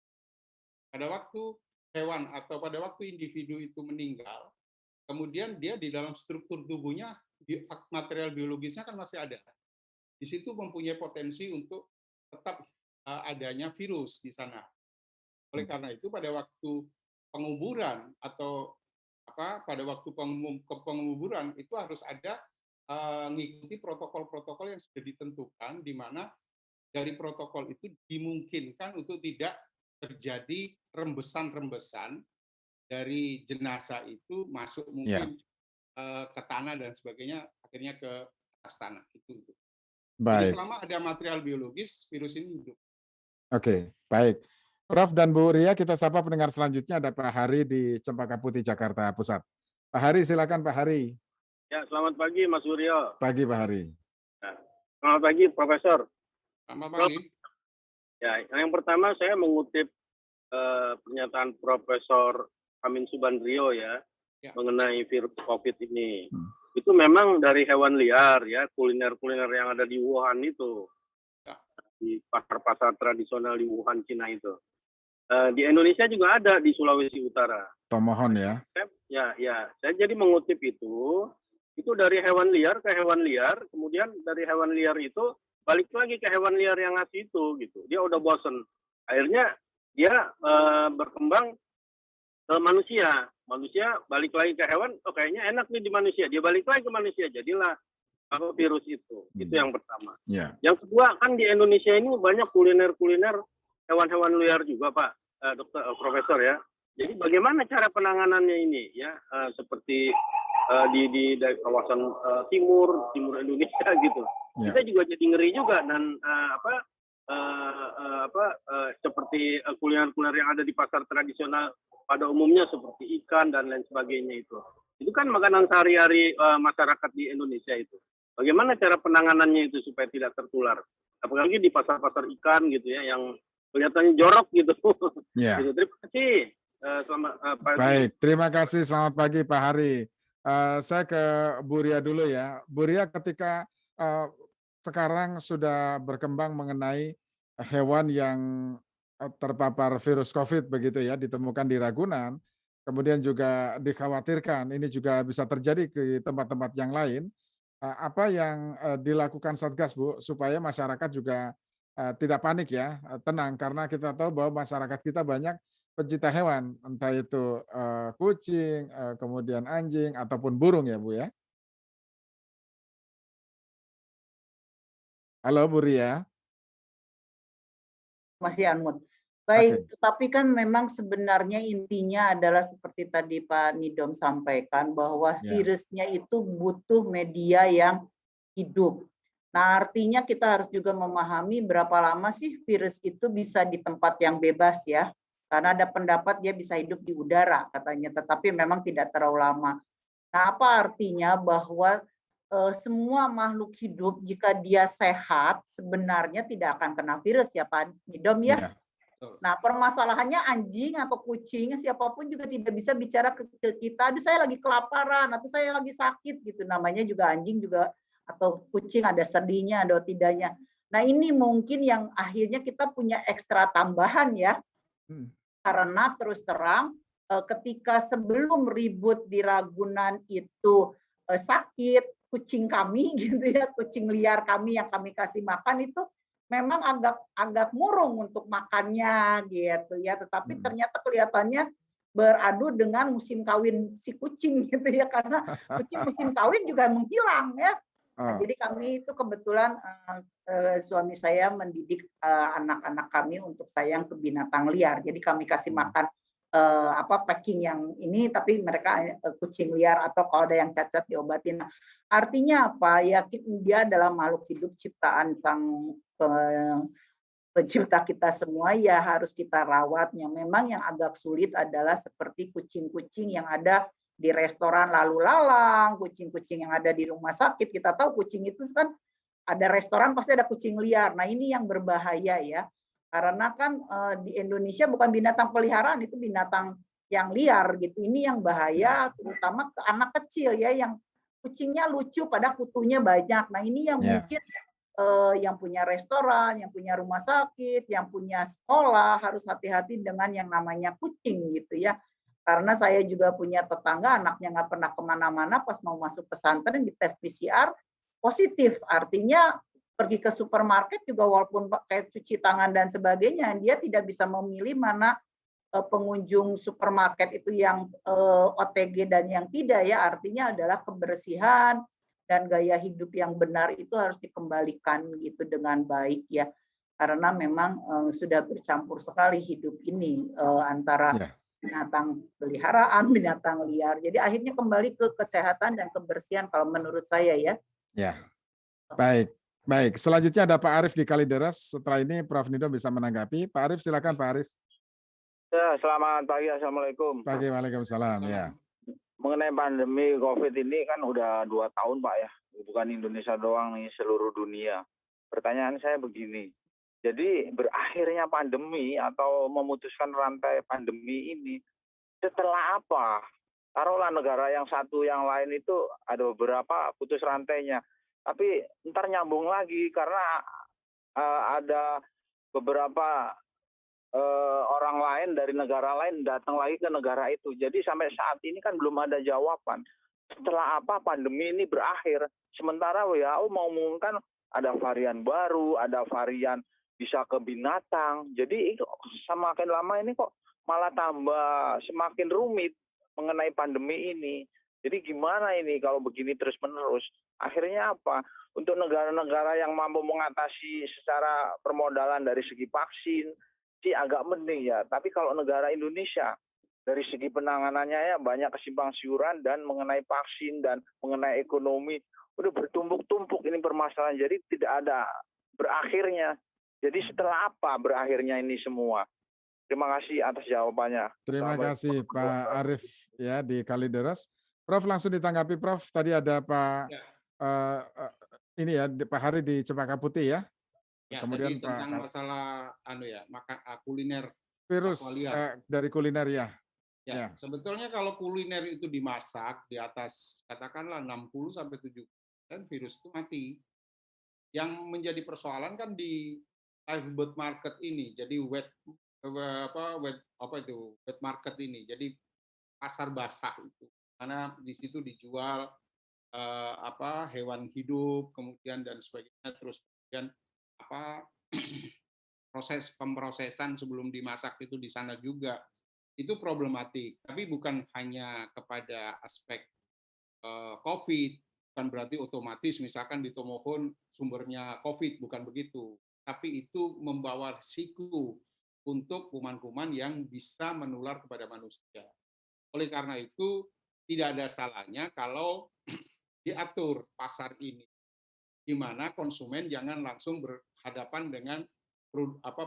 Pada waktu hewan atau pada waktu individu itu meninggal, kemudian dia di dalam struktur tubuhnya, material biologisnya kan masih ada. Di situ mempunyai potensi untuk tetap adanya virus di sana. Oleh karena itu pada waktu penguburan atau pada waktu penguburan itu harus ada mengikuti protokol-protokol yang sudah ditentukan, di mana dari protokol itu dimungkinkan untuk tidak terjadi rembesan-rembesan dari jenazah itu masuk mungkin ke tanah dan sebagainya, akhirnya ke atas tanah. Itu. Jadi selama ada material biologis, virus ini hidup. Oke, baik. Prof dan Bu Ria, kita sapa pendengar selanjutnya, ada Pak Hari di Cempaka Putih, Jakarta Pusat. Pak Hari, silakan Pak Hari. Ya, selamat pagi Mas Suryo. Pagi Pak Hari. Ya, selamat pagi Profesor. Selamat pagi. Ya, yang pertama saya mengutip pernyataan Profesor Amin Subandrio ya, mengenai virus COVID ini. Itu memang dari hewan liar ya, kuliner-kuliner yang ada di Wuhan itu, di pasar-pasar tradisional di Wuhan, Cina itu. Di Indonesia juga ada di Sulawesi Utara. Tomohon ya. Ya, saya jadi mengutip itu dari hewan liar ke hewan liar, kemudian dari hewan liar itu balik lagi ke hewan liar yang ngasih itu gitu. Dia udah bosen. Akhirnya dia berkembang ke manusia. Manusia balik lagi ke hewan, oh kayaknya enak nih di manusia. Dia balik lagi ke manusia, jadilah virus itu. Itu yang pertama. Yang kedua, kan di Indonesia ini banyak kuliner-kuliner hewan-hewan liar juga, Pak, Profesor ya. Jadi bagaimana cara penanganannya ini ya, seperti di kawasan timur Indonesia gitu. Kita juga jadi ngeri juga, dan seperti kuliner-kuliner yang ada di pasar tradisional pada umumnya seperti ikan dan lain sebagainya itu kan makanan sehari-hari masyarakat di Indonesia itu. Bagaimana cara penanganannya itu supaya tidak tertular, apalagi di pasar-pasar ikan gitu ya, yang kelihatannya jorok gitu. Gitu. Terima kasih. Baik, terima kasih. Selamat pagi Pak Hari. Saya ke Bu Ria dulu ya. Bu Ria, ketika sekarang sudah berkembang mengenai hewan yang terpapar virus COVID begitu ya, ditemukan di Ragunan, kemudian juga dikhawatirkan ini juga bisa terjadi di tempat-tempat yang lain. Apa yang dilakukan Satgas, Bu, supaya masyarakat juga tidak panik ya, tenang, karena kita tahu bahwa masyarakat kita banyak pencinta hewan, entah itu kucing, kemudian anjing, ataupun burung ya Bu ya. Halo Bu Ria. Masih unmute. Baik, tetapi kan memang sebenarnya intinya adalah seperti tadi Pak Nidom sampaikan, bahwa virusnya itu butuh media yang hidup. Nah, artinya kita harus juga memahami berapa lama sih virus itu bisa di tempat yang bebas ya. Karena ada pendapat dia bisa hidup di udara katanya, tetapi memang tidak terlalu lama. Nah, apa artinya bahwa semua makhluk hidup jika dia sehat sebenarnya tidak akan kena virus ya Pak Nidom ya? Betul. Nah, permasalahannya anjing atau kucing, siapapun juga tidak bisa bicara ke kita, "Aduh saya lagi kelaparan," atau "Saya lagi sakit," gitu. Namanya juga anjing juga atau kucing ada sedihnya, ada tidaknya. Nah, ini mungkin yang akhirnya kita punya ekstra tambahan ya, Hmm. karena terus terang, ketika sebelum ribut di Ragunan itu, sakit, kucing kami gitu ya, kucing liar kami yang kami kasih makan itu memang agak agak murung untuk makannya gitu ya, tetapi Hmm. ternyata kelihatannya beradu dengan musim kawin si kucing gitu ya, karena kucing musim kawin juga menghilang ya. Nah, Oh, jadi kami itu kebetulan, suami saya mendidik, anak-anak kami untuk sayang ke binatang liar. Jadi kami kasih hmm. makan, packing yang ini, tapi mereka, kucing liar atau kalau ada yang cacat diobatin. Nah, artinya apa, ya dia adalah makhluk hidup ciptaan Sang Pencipta kita semua, ya harus kita rawatnya. Memang yang agak sulit adalah seperti kucing-kucing yang ada di restoran lalu lalang, kucing-kucing yang ada di rumah sakit. Kita tahu kucing itu kan ada restoran pasti ada kucing liar. Nah, ini yang berbahaya ya. Karena kan di Indonesia bukan binatang peliharaan, itu binatang yang liar gitu. Ini yang bahaya terutama ke anak kecil ya, yang kucingnya lucu pada kutunya banyak. Nah, ini yang Ya. mungkin yang punya restoran, yang punya rumah sakit, yang punya sekolah harus hati-hati dengan yang namanya kucing gitu ya. Karena saya juga punya tetangga anaknya nggak pernah kemana-mana, pas mau masuk pesantren di tes PCR positif. Artinya pergi ke supermarket juga walaupun pakai cuci tangan dan sebagainya, dia tidak bisa memilih mana pengunjung supermarket itu yang OTG dan yang tidak ya. Artinya adalah kebersihan dan gaya hidup yang benar itu harus dikembalikan gitu dengan baik ya. Karena memang sudah bercampur sekali hidup ini antara Ya. binatang peliharaan, binatang liar. Jadi akhirnya kembali ke kesehatan dan kebersihan kalau menurut saya ya. Ya. Baik. Baik. Selanjutnya ada Pak Arief di Kalideres. Setelah ini Prof. Nido bisa menanggapi. Pak Arief, silakan Pak Arief. Ya, selamat pagi, Assalamualaikum. Pagi, waalaikumsalam. Ya. Mengenai pandemi COVID ini kan udah 2 tahun, Pak ya. Bukan Indonesia doang nih, seluruh dunia. Pertanyaan saya begini, jadi berakhirnya pandemi atau memutuskan rantai pandemi ini setelah apa? Taruhlah negara yang satu yang lain itu ada beberapa putus rantainya. Tapi ntar nyambung lagi karena ada beberapa orang lain dari negara lain datang lagi ke negara itu. Jadi sampai saat ini kan belum ada jawaban. Setelah apa pandemi ini berakhir? Sementara WHO mau mengumumkan ada varian baru, ada varian bisa ke binatang. Jadi itu semakin lama ini kok malah tambah semakin rumit mengenai pandemi ini. Jadi gimana ini kalau begini terus-menerus? Akhirnya apa? Untuk negara-negara yang mampu mengatasi secara permodalan dari segi vaksin, sih agak mending ya. Tapi kalau negara Indonesia, dari segi penanganannya ya banyak kesimpang siuran dan mengenai vaksin dan mengenai ekonomi, udah bertumpuk-tumpuk ini permasalahan. Jadi tidak ada berakhirnya. Jadi setelah apa berakhirnya ini semua? Terima kasih atas jawabannya. Terima kasih Pak Arief ya di Kalideres. Prof, langsung ditanggapi Prof. Tadi ada Pak Ya. ini ya Pak Hari di Cempaka Putih ya. Ya, Kemudian tadi tentang masalah kuliner virus satwa liar. dari kuliner ya. Ya, sebetulnya kalau kuliner itu dimasak di atas katakanlah 60 sampai 70% virus itu mati. Yang menjadi persoalan kan di live market ini. Jadi wet market ini. Jadi pasar basah itu. Karena di situ dijual hewan hidup, kemudian dan sebagainya, terus kemudian proses pemrosesan sebelum dimasak itu di sana juga itu problematik. Tapi bukan hanya kepada aspek COVID, bukan berarti otomatis misalkan di Tomohon sumbernya COVID, bukan begitu. Tapi itu membawa risiko untuk kuman-kuman yang bisa menular kepada manusia. Oleh karena itu tidak ada salahnya kalau diatur pasar ini, di mana konsumen jangan langsung berhadapan dengan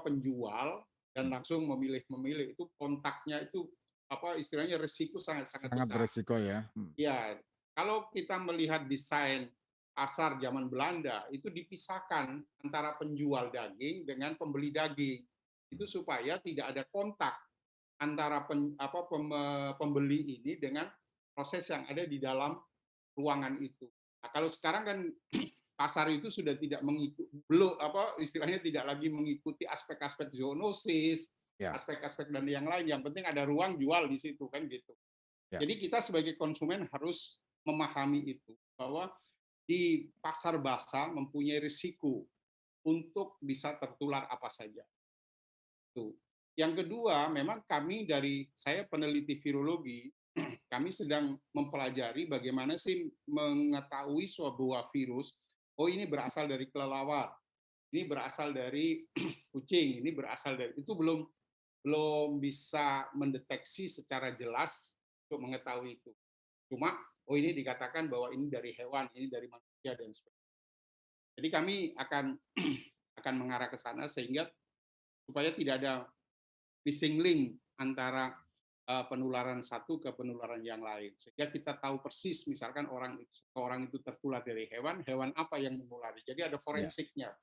penjual dan langsung memilih itu kontaknya itu istilahnya risiko sangat besar. Berisiko ya. Ya, kalau kita melihat desain pasar zaman Belanda itu dipisahkan antara penjual daging dengan pembeli daging. itu supaya tidak ada kontak antara pembeli ini dengan proses yang ada di dalam ruangan itu. Nah, kalau sekarang kan pasar itu sudah tidak mengikuti, belum istilahnya tidak lagi mengikuti aspek-aspek zoonosis, aspek-aspek dan yang lain. Yang penting ada ruang jual di situ kan gitu. Jadi kita sebagai konsumen harus memahami itu, bahwa di pasar basah mempunyai risiko untuk bisa tertular apa saja. Tuh. Yang kedua, memang saya peneliti virologi, kami sedang mempelajari bagaimana sih mengetahui sebuah virus, oh ini berasal dari kelelawar, ini berasal dari kucing, ini berasal dari, itu belum bisa mendeteksi secara jelas untuk mengetahui itu. Cuma, oh ini dikatakan bahwa ini dari hewan, ini dari manusia, dan sebagainya. Jadi kami akan mengarah ke sana sehingga supaya tidak ada missing link antara penularan satu ke penularan yang lain. Sehingga kita tahu persis, misalkan orang itu tertular dari hewan apa yang menulari. Jadi ada forensiknya.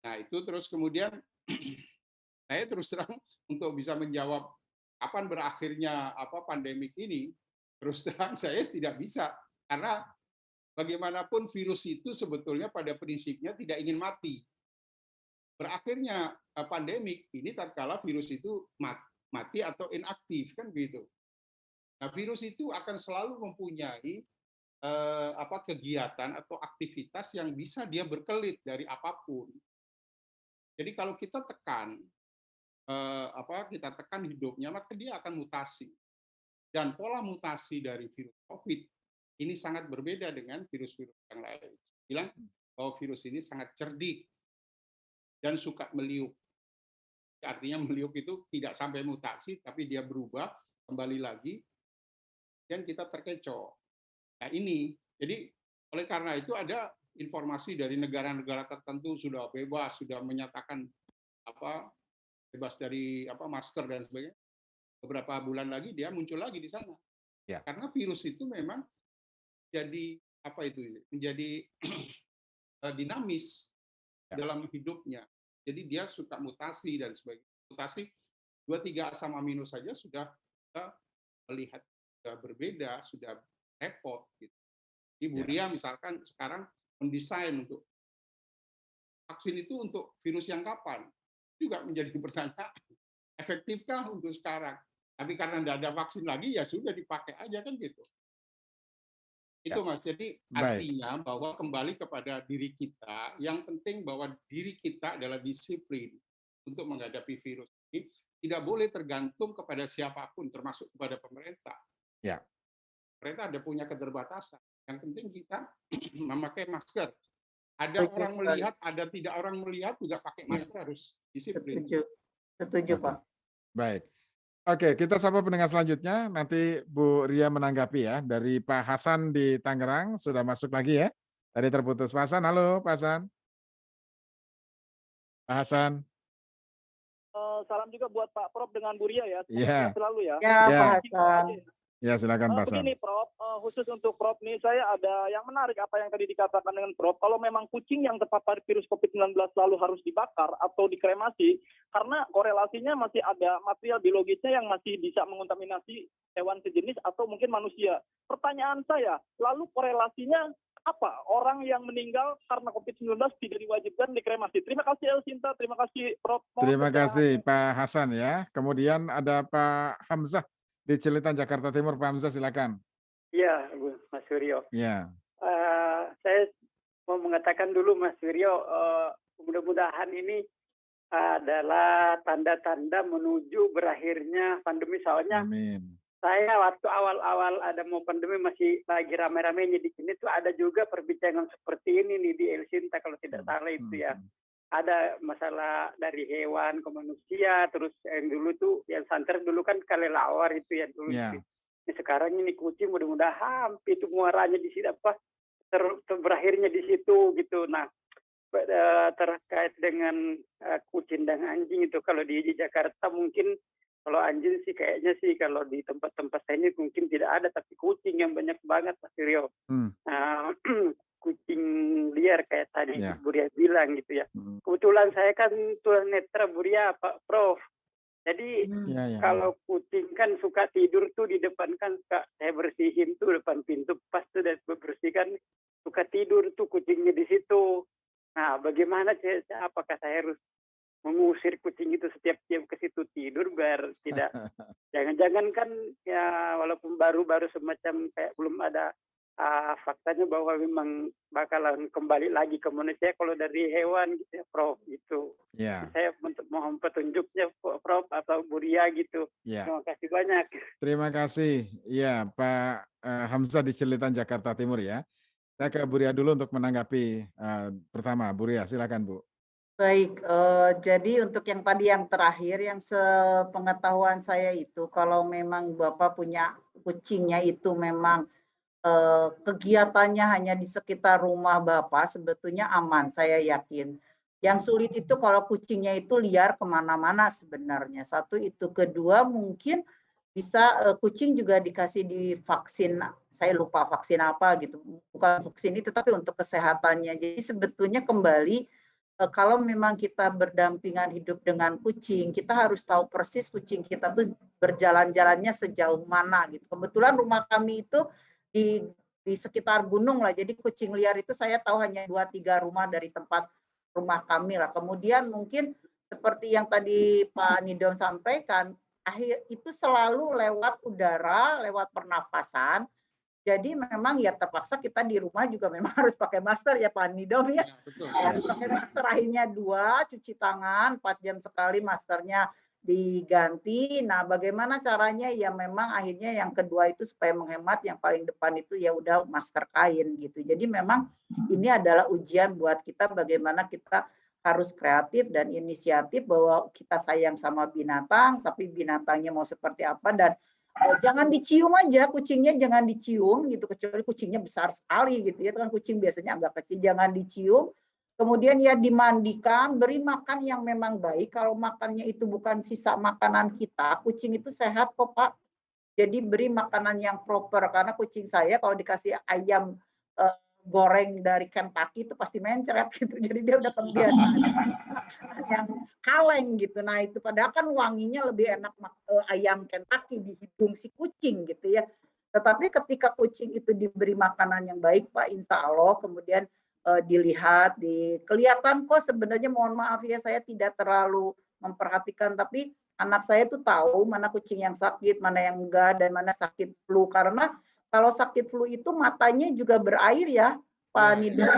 Nah itu terus kemudian saya terus terang untuk bisa menjawab kapan berakhirnya pandemik ini, terus terang saya tidak bisa. Karena bagaimanapun virus itu sebetulnya pada prinsipnya tidak ingin mati. Berakhirnya pandemik ini tatkala virus itu mati atau inaktif kan begitu. Nah, virus itu akan selalu mempunyai kegiatan atau aktivitas yang bisa dia berkelit dari apapun. Jadi kalau kita tekan hidupnya, maka dia akan mutasi. Dan pola mutasi dari virus COVID ini sangat berbeda dengan virus-virus yang lain. Bilang bahwa virus ini sangat cerdik dan suka meliuk. Artinya meliuk itu tidak sampai mutasi, tapi dia berubah, kembali lagi, dan kita terkecoh. Nah ini, jadi oleh karena itu ada informasi dari negara-negara tertentu sudah bebas, sudah menyatakan bebas dari masker dan sebagainya. Beberapa bulan lagi dia muncul lagi di sana. Karena virus itu memang menjadi dinamis dalam hidupnya. Jadi dia suka mutasi dan sebagainya. Mutasi 2-3 asam amino saja sudah kita melihat sudah berbeda, sudah repot. Gitu. Di Buria misalkan sekarang mendesain untuk vaksin itu untuk virus yang kapan? Juga menjadi pertanyaan. Efektifkah untuk sekarang? Tapi karena tidak ada vaksin lagi, ya sudah dipakai aja kan gitu. Itu Mas, jadi artinya bahwa kembali kepada diri kita, yang penting bahwa diri kita adalah disiplin untuk menghadapi virus ini, tidak boleh tergantung kepada siapapun, termasuk kepada pemerintah. Pemerintah ada punya keterbatasan. Yang penting kita memakai masker. Ada orang melihat, ada tidak orang melihat juga pakai masker, harus disiplin. Setuju Pak. Baik. Oke, kita sapa pendengar selanjutnya. Nanti Bu Ria menanggapi ya. Dari Pak Hasan di Tangerang sudah masuk lagi ya. Tadi terputus. Pak Hasan, halo Pak Hasan. Pak Hasan. Salam juga buat Pak Prof dengan Bu Ria ya. Iya. Selalu ya. Ya Pak Hasan. Ya silakan Pak Hasan. Begini Prof, khusus untuk Prof nih saya ada yang menarik apa yang tadi dikatakan dengan Prof. Kalau memang kucing yang terpapar virus COVID-19 lalu harus dibakar atau dikremasi, karena korelasinya masih ada material biologisnya yang masih bisa mengontaminasi hewan sejenis atau mungkin manusia. Pertanyaan saya, lalu korelasinya apa? Orang yang meninggal karena COVID-19 tidak diwajibkan dikremasi. Terima kasih Elsinta, terima kasih Prof. Terima kasih Pak Hasan ya. Kemudian ada Pak Hamzah di Cilitan, Jakarta Timur. Pak Hamzah silakan. Iya, Mas Suryo. Iya. Saya mau mengatakan dulu Mas Suryo, mudah-mudahan ini adalah tanda-tanda menuju berakhirnya pandemi. Soalnya saya waktu awal-awal ada mau pandemi masih lagi rame-ramenya di sini tuh ada juga perbincangan seperti ini nih di Elsinta kalau tidak salah itu ya. Ada masalah dari hewan ke manusia, terus yang dulu tuh yang santer dulu kan kelelawar itu ya dulu. Ini sekarang ini kucing, mudah-mudahan itu muaranya di sini berakhirnya di situ gitu. Nah terkait dengan kucing dan anjing itu kalau di Jakarta mungkin kalau anjing sih kayaknya sih kalau di tempat-tempat saya ini mungkin tidak ada, tapi kucing yang banyak banget Mas Rio. kucing liar kayak tadi Ya. Buria bilang gitu ya. Mm. Kebetulan saya kan tunanetra Buria Pak Prof. Jadi Ya, ya. kalau kucing kan suka tidur tuh di depan kan suka saya bersihin tuh depan pintu pas tuh dan bersihkan suka tidur tuh kucingnya di situ. Nah, bagaimana apakah saya harus mengusir kucing itu setiap jam ke situ tidur biar tidak jangan-jangan kan ya walaupun baru-baru semacam kayak belum ada faktanya bahwa memang bakalan kembali lagi ke manusia kalau dari hewan gitu ya Prof gitu. Ya. Saya mohon petunjuknya Prof atau Buria gitu. Ya. Terima kasih banyak. Terima kasih. Ya, Pak Hamzah di Cilitan, Jakarta Timur ya. Saya ke Buria dulu untuk menanggapi pertama. Buria, silakan Bu. Baik, jadi untuk yang tadi yang terakhir, yang sepengetahuan saya itu, kalau memang Bapak punya kucingnya itu memang kegiatannya hanya di sekitar rumah Bapak, sebetulnya aman, saya yakin. Yang sulit itu kalau kucingnya itu liar kemana-mana sebenarnya. Satu itu, kedua mungkin bisa kucing juga dikasih divaksin, saya lupa vaksin apa gitu, bukan vaksin itu tapi untuk kesehatannya. Jadi sebetulnya kembali kalau memang kita berdampingan hidup dengan kucing, kita harus tahu persis kucing kita tuh berjalan-jalannya sejauh mana gitu. Kebetulan rumah kami itu di sekitar gunung lah, jadi kucing liar itu saya tahu hanya 2-3 rumah dari tempat rumah kami lah. Kemudian mungkin seperti yang tadi Pak Nidom sampaikan, itu selalu lewat udara, lewat pernafasan. Jadi memang ya terpaksa kita di rumah juga memang harus pakai masker ya Pak Nidom ya. Betul. Harus pakai masker, akhirnya 2, cuci tangan 4 jam sekali maskernya diganti. Nah, bagaimana caranya ya memang akhirnya yang kedua itu supaya menghemat, yang paling depan itu ya udah masker kain gitu. Jadi memang ini adalah ujian buat kita bagaimana kita harus kreatif dan inisiatif bahwa kita sayang sama binatang, tapi binatangnya mau seperti apa dan jangan dicium aja, kucingnya jangan dicium gitu, kecuali kucingnya besar sekali gitu ya, kan kucing biasanya agak kecil, jangan dicium. Kemudian ya dimandikan, beri makan yang memang baik. Kalau makannya itu bukan sisa makanan kita, kucing itu sehat kok Pak. Jadi beri makanan yang proper, karena kucing saya kalau dikasih ayam goreng dari Kentucky itu pasti mencret gitu. Jadi dia udah kebiasaan yang kaleng gitu. Nah itu padahal kan wanginya lebih enak ayam Kentucky di hidung si kucing gitu ya. Tetapi ketika kucing itu diberi makanan yang baik Pak, insya Allah kemudian dilihat, kelihatan kok sebenarnya, mohon maaf ya saya tidak terlalu memperhatikan, tapi anak saya tuh tahu mana kucing yang sakit, mana yang enggak, dan mana sakit flu. Karena kalau sakit flu itu matanya juga berair ya, Pak Nidom.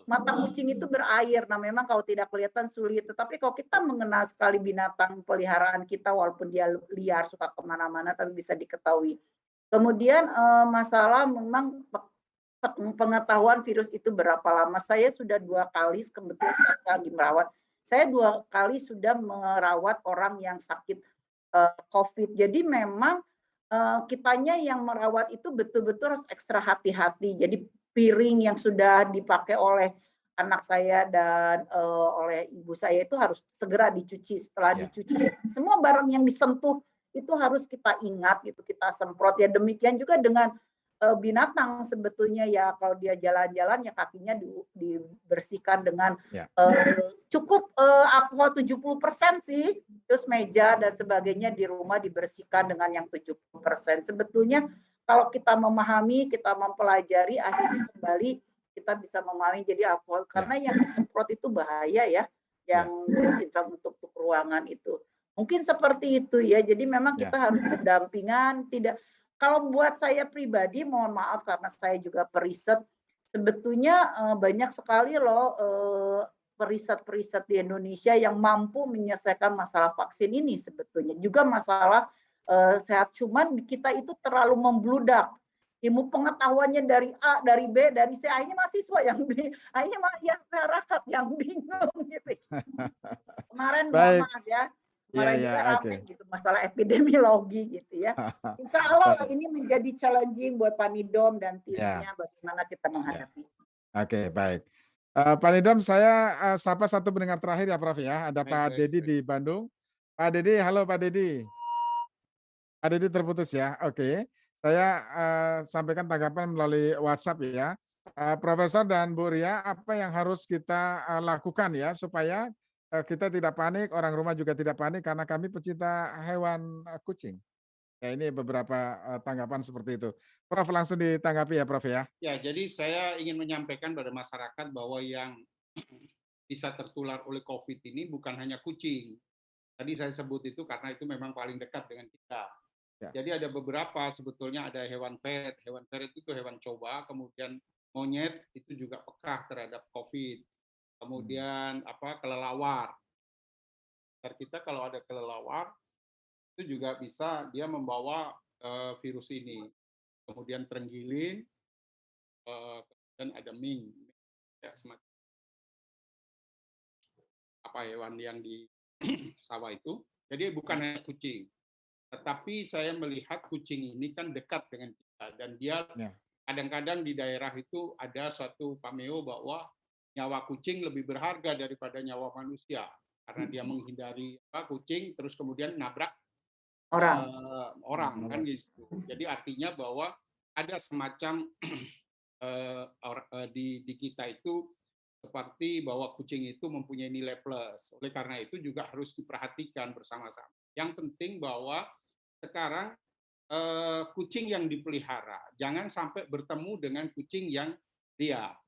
Mata kucing itu berair. Nah, memang kalau tidak kelihatan sulit. Tetapi kalau kita mengenal sekali binatang peliharaan kita, walaupun dia liar, suka kemana-mana, tapi bisa diketahui. Kemudian masalah memang pengetahuan virus itu berapa lama. Saya sudah 2 kali, kebetulan saya lagi merawat. Saya 2 kali sudah merawat orang yang sakit COVID. Jadi memang kitanya yang merawat itu betul-betul harus ekstra hati-hati. Jadi piring yang sudah dipakai oleh anak saya dan oleh ibu saya itu harus segera dicuci. Setelah dicuci, semua barang yang disentuh itu harus kita ingat gitu, kita semprot. Ya demikian juga dengan binatang sebetulnya ya, kalau dia jalan-jalan ya kakinya dibersihkan dengan cukup alkohol 70% sih, terus meja dan sebagainya di rumah dibersihkan dengan yang 70%. Sebetulnya kalau kita memahami, kita mempelajari, akhirnya kembali kita bisa memahami jadi alkohol, karena yang disemprot itu bahaya ya, yang untuk ruangan itu. Mungkin seperti itu ya, jadi memang kita harus berdampingan, tidak. Kalau buat saya pribadi, mohon maaf karena saya juga periset, sebetulnya banyak sekali loh periset-periset di Indonesia yang mampu menyelesaikan masalah vaksin ini sebetulnya. Juga masalah sehat, cuman kita itu terlalu membludak. Ilmu pengetahuannya dari A, dari B, dari C, akhirnya mahasiswa yang akhirnya masyarakat yang bingung gitu. Kemarin mohon maaf ya. Kemarin juga ramai gitu masalah epidemiologi gitu ya. Insya Allah ini menjadi challenging buat Pak Nidom dan timnya bagaimana kita menghadapi. Oke, baik. Pak Nidom, saya sapa satu pendengar terakhir ya Prof ya. Ada Pak Dedi di Bandung. Pak Dedi, halo Pak Dedi. Pak Dedi terputus ya. Oke. Saya sampaikan tanggapan melalui WhatsApp ya. Profesor dan Bu Ria, apa yang harus kita lakukan ya supaya kita tidak panik, orang rumah juga tidak panik karena kami pecinta hewan kucing. Ya ini beberapa tanggapan seperti itu. Prof langsung ditanggapi ya Prof ya. Ya, jadi saya ingin menyampaikan pada masyarakat bahwa yang bisa tertular oleh COVID ini bukan hanya kucing. Tadi saya sebut itu karena itu memang paling dekat dengan kita. Ya. Jadi ada beberapa sebetulnya ada hewan ferret. Hewan ferret itu hewan coba, kemudian monyet itu juga peka terhadap COVID. Kemudian kelelawar. Kita kalau ada kelelawar itu juga bisa dia membawa virus ini. Kemudian terenggiling, kemudian ada mink, ya, semacam hewan yang di sawah itu. Jadi bukan hanya kucing, tetapi saya melihat kucing ini kan dekat dengan kita dan dia kadang-kadang di daerah itu ada suatu pameo bahwa nyawa kucing lebih berharga daripada nyawa manusia karena dia menghindari kucing terus kemudian nabrak orang kan gitu. Jadi artinya bahwa ada semacam di kita itu seperti bahwa kucing itu mempunyai nilai plus. Oleh karena itu juga harus diperhatikan bersama-sama. Yang penting bahwa sekarang kucing yang dipelihara jangan sampai bertemu dengan kucing yang liar.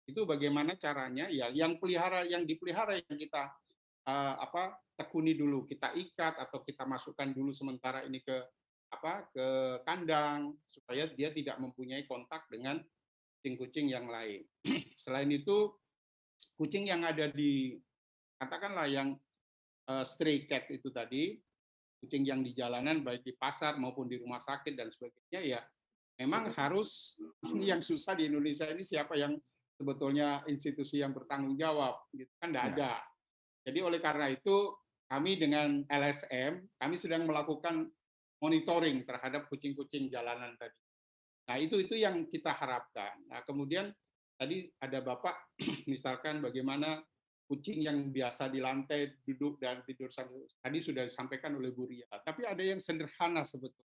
Itu bagaimana caranya ya? Yang dipelihara yang kita tekuni dulu, kita ikat atau kita masukkan dulu sementara ini ke kandang supaya dia tidak mempunyai kontak dengan kucing-kucing yang lain. Selain itu, kucing yang ada di katakanlah yang stray cat itu tadi, kucing yang di jalanan baik di pasar maupun di rumah sakit dan sebagainya ya memang harus ini yang susah di Indonesia ini siapa yang sebetulnya institusi yang bertanggung jawab gitu kan tidak ada. Jadi oleh karena itu kami dengan LSM kami sedang melakukan monitoring terhadap kucing-kucing jalanan tadi. Nah, itu yang kita harapkan. Nah, kemudian tadi ada Bapak misalkan bagaimana kucing yang biasa di lantai duduk dan tidur tadi sudah disampaikan oleh Bu Ria. Tapi ada yang sederhana sebetulnya.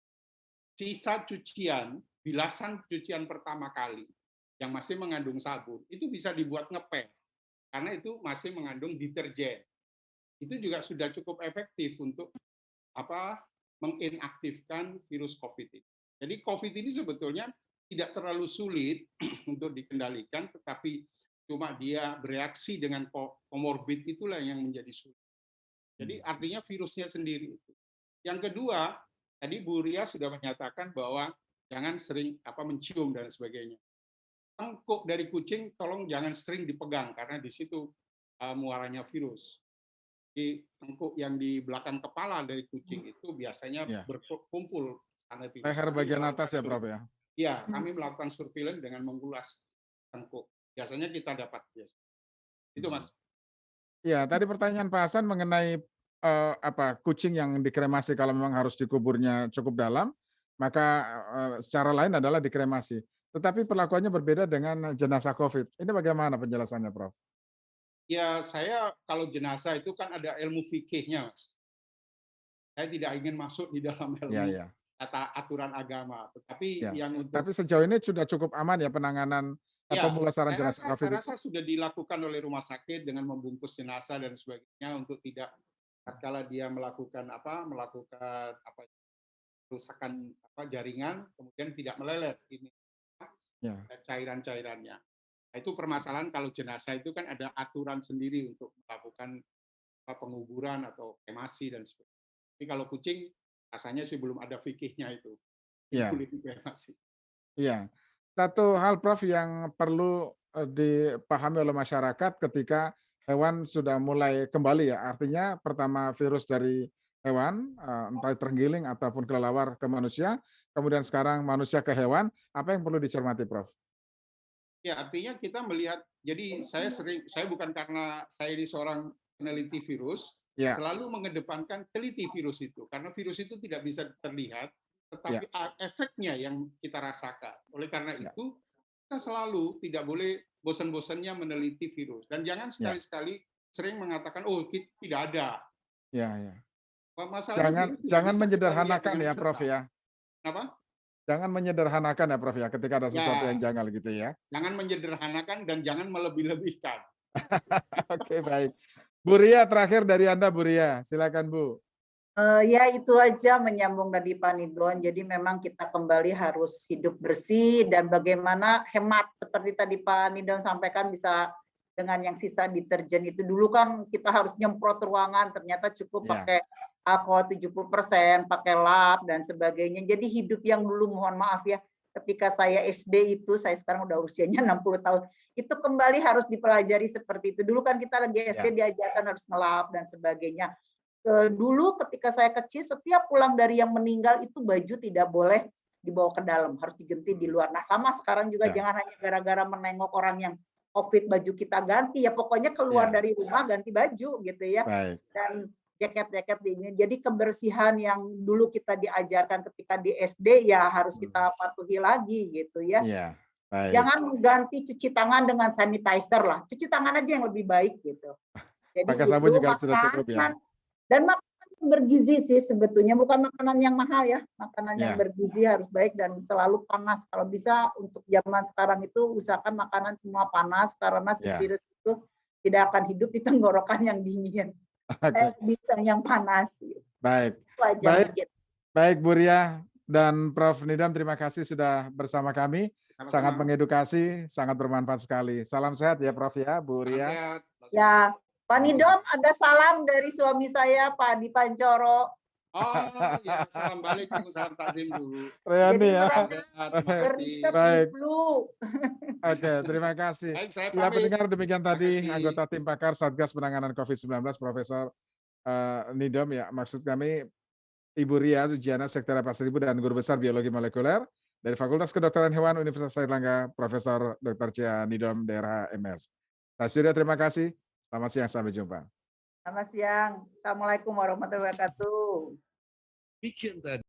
Sisa cucian, bilasan cucian pertama kali yang masih mengandung sabun, itu bisa dibuat ngepel. Karena itu masih mengandung deterjen. Itu juga sudah cukup efektif untuk menginaktifkan virus COVID ini. Jadi COVID ini sebetulnya tidak terlalu sulit untuk dikendalikan, tetapi cuma dia bereaksi dengan komorbid itulah yang menjadi sulit. Jadi artinya virusnya sendiri itu. Yang kedua, tadi Bu Ria sudah menyatakan bahwa jangan sering mencium dan sebagainya. Tengkuk dari kucing tolong jangan sering dipegang karena di situ muaranya virus. Di tengkuk yang di belakang kepala dari kucing itu biasanya berkumpul leher bagian atas ya Prof ya. Iya, kami melakukan surveillance dengan mengulas tengkuk. Biasanya kita dapat itu Mas. Iya, tadi pertanyaan Pak Hasan mengenai kucing yang dikremasi kalau memang harus dikuburnya cukup dalam, maka secara lain adalah dikremasi. Tetapi perlakuannya berbeda dengan jenazah COVID. Ini bagaimana penjelasannya, Prof? Ya, saya kalau jenazah itu kan ada ilmu fikihnya, Mas. Saya tidak ingin masuk di dalam ilmu kata aturan agama, tetapi yang untuk tapi sejauh ini sudah cukup aman ya penanganan pemulasaran jenazah COVID. Saya rasa sudah dilakukan oleh rumah sakit dengan membungkus jenazah dan sebagainya untuk tidak tatkala dia melakukan kerusakan jaringan kemudian tidak melelet ini cairan-cairannya. Nah, itu permasalahan kalau jenazah itu kan ada aturan sendiri untuk melakukan penguburan atau kremasi dan sebagainya. Tapi kalau kucing rasanya sih belum ada fikihnya itu. Boleh dikremasi. Iya. Satu hal Prof yang perlu dipahami oleh masyarakat ketika hewan sudah mulai kembali ya. Artinya pertama virus dari hewan, entah terenggiling ataupun kelelawar ke manusia, kemudian sekarang manusia ke hewan, apa yang perlu dicermati Prof? Ya, artinya kita melihat, jadi saya bukan karena saya ini seorang peneliti virus, selalu mengedepankan teliti virus itu. Karena virus itu tidak bisa terlihat, tetapi efeknya yang kita rasakan. Oleh karena itu, kita selalu tidak boleh bosan-bosannya meneliti virus. Dan jangan sekali-sekali sering mengatakan, oh tidak ada. Ya. Jangan menyederhanakan ya Prof ya. Kenapa? Jangan menyederhanakan ya Prof ya, ketika ada sesuatu Ya. yang janggal gitu ya. Jangan menyederhanakan dan jangan melebih-lebihkan. Oke, baik. Bu Ria, terakhir dari Anda Bu Ria, silakan Bu. Ya itu aja menyambung dari Pak Nidon. Jadi memang kita kembali harus hidup bersih dan bagaimana hemat seperti tadi Pak Nidon sampaikan bisa dengan yang sisa deterjen itu dulu kan kita harus nyemprot ruangan ternyata cukup pakai alkohol 70%, pakai lap dan sebagainya. Jadi hidup yang dulu mohon maaf ya ketika saya SD itu, saya sekarang udah usianya 60 tahun, itu kembali harus dipelajari seperti itu. Dulu kan kita lagi SD diajarkan harus ngelap dan sebagainya. Dulu ketika saya kecil setiap pulang dari yang meninggal itu baju tidak boleh dibawa ke dalam, harus diganti di luar. Nah sama sekarang juga jangan hanya gara-gara menengok orang yang COVID baju kita ganti ya, pokoknya keluar dari rumah ganti baju gitu ya. Dan jaket-jaket ini. Jadi kebersihan yang dulu kita diajarkan ketika di SD ya harus kita patuhi lagi gitu ya. Jangan ganti cuci tangan dengan sanitizer lah, cuci tangan aja yang lebih baik gitu. Jadi pakai sabun juga sudah cukup ya. Dan makanan yang bergizi sih sebetulnya, bukan makanan yang mahal ya. Makanan yang bergizi harus baik dan selalu panas. Kalau bisa untuk zaman sekarang itu usahakan makanan semua panas karena si virus itu tidak akan hidup di tenggorokan yang dingin. Di yang panas. Baik. Baik Bu Ria dan Prof Nidam, terima kasih sudah bersama kami. Sangat mengedukasi, sangat bermanfaat sekali. Salam sehat ya Prof ya, Bu Ria. Ya. Pak Nidom, ada salam dari suami saya, Pak Adi Pancoro. Oh ya, salam balik, salam takzim dulu. Riani ya. Baik. Oke, terima kasih. Ya pendengar, demikian tadi anggota tim pakar Satgas Penanganan COVID-19 Profesor Nidom ya. Maksud kami Ibu Ria Sujiana, Sekretariat Pasar Ibu dan Guru Besar Biologi Molekuler dari Fakultas Kedokteran Hewan Universitas Airlangga, Profesor Dr. Cia Nidom, daerah MS. Saya sudah terima kasih. Selamat siang, sampai jumpa. Selamat siang. Assalamualaikum warahmatullahi wabarakatuh. Bikin tadi.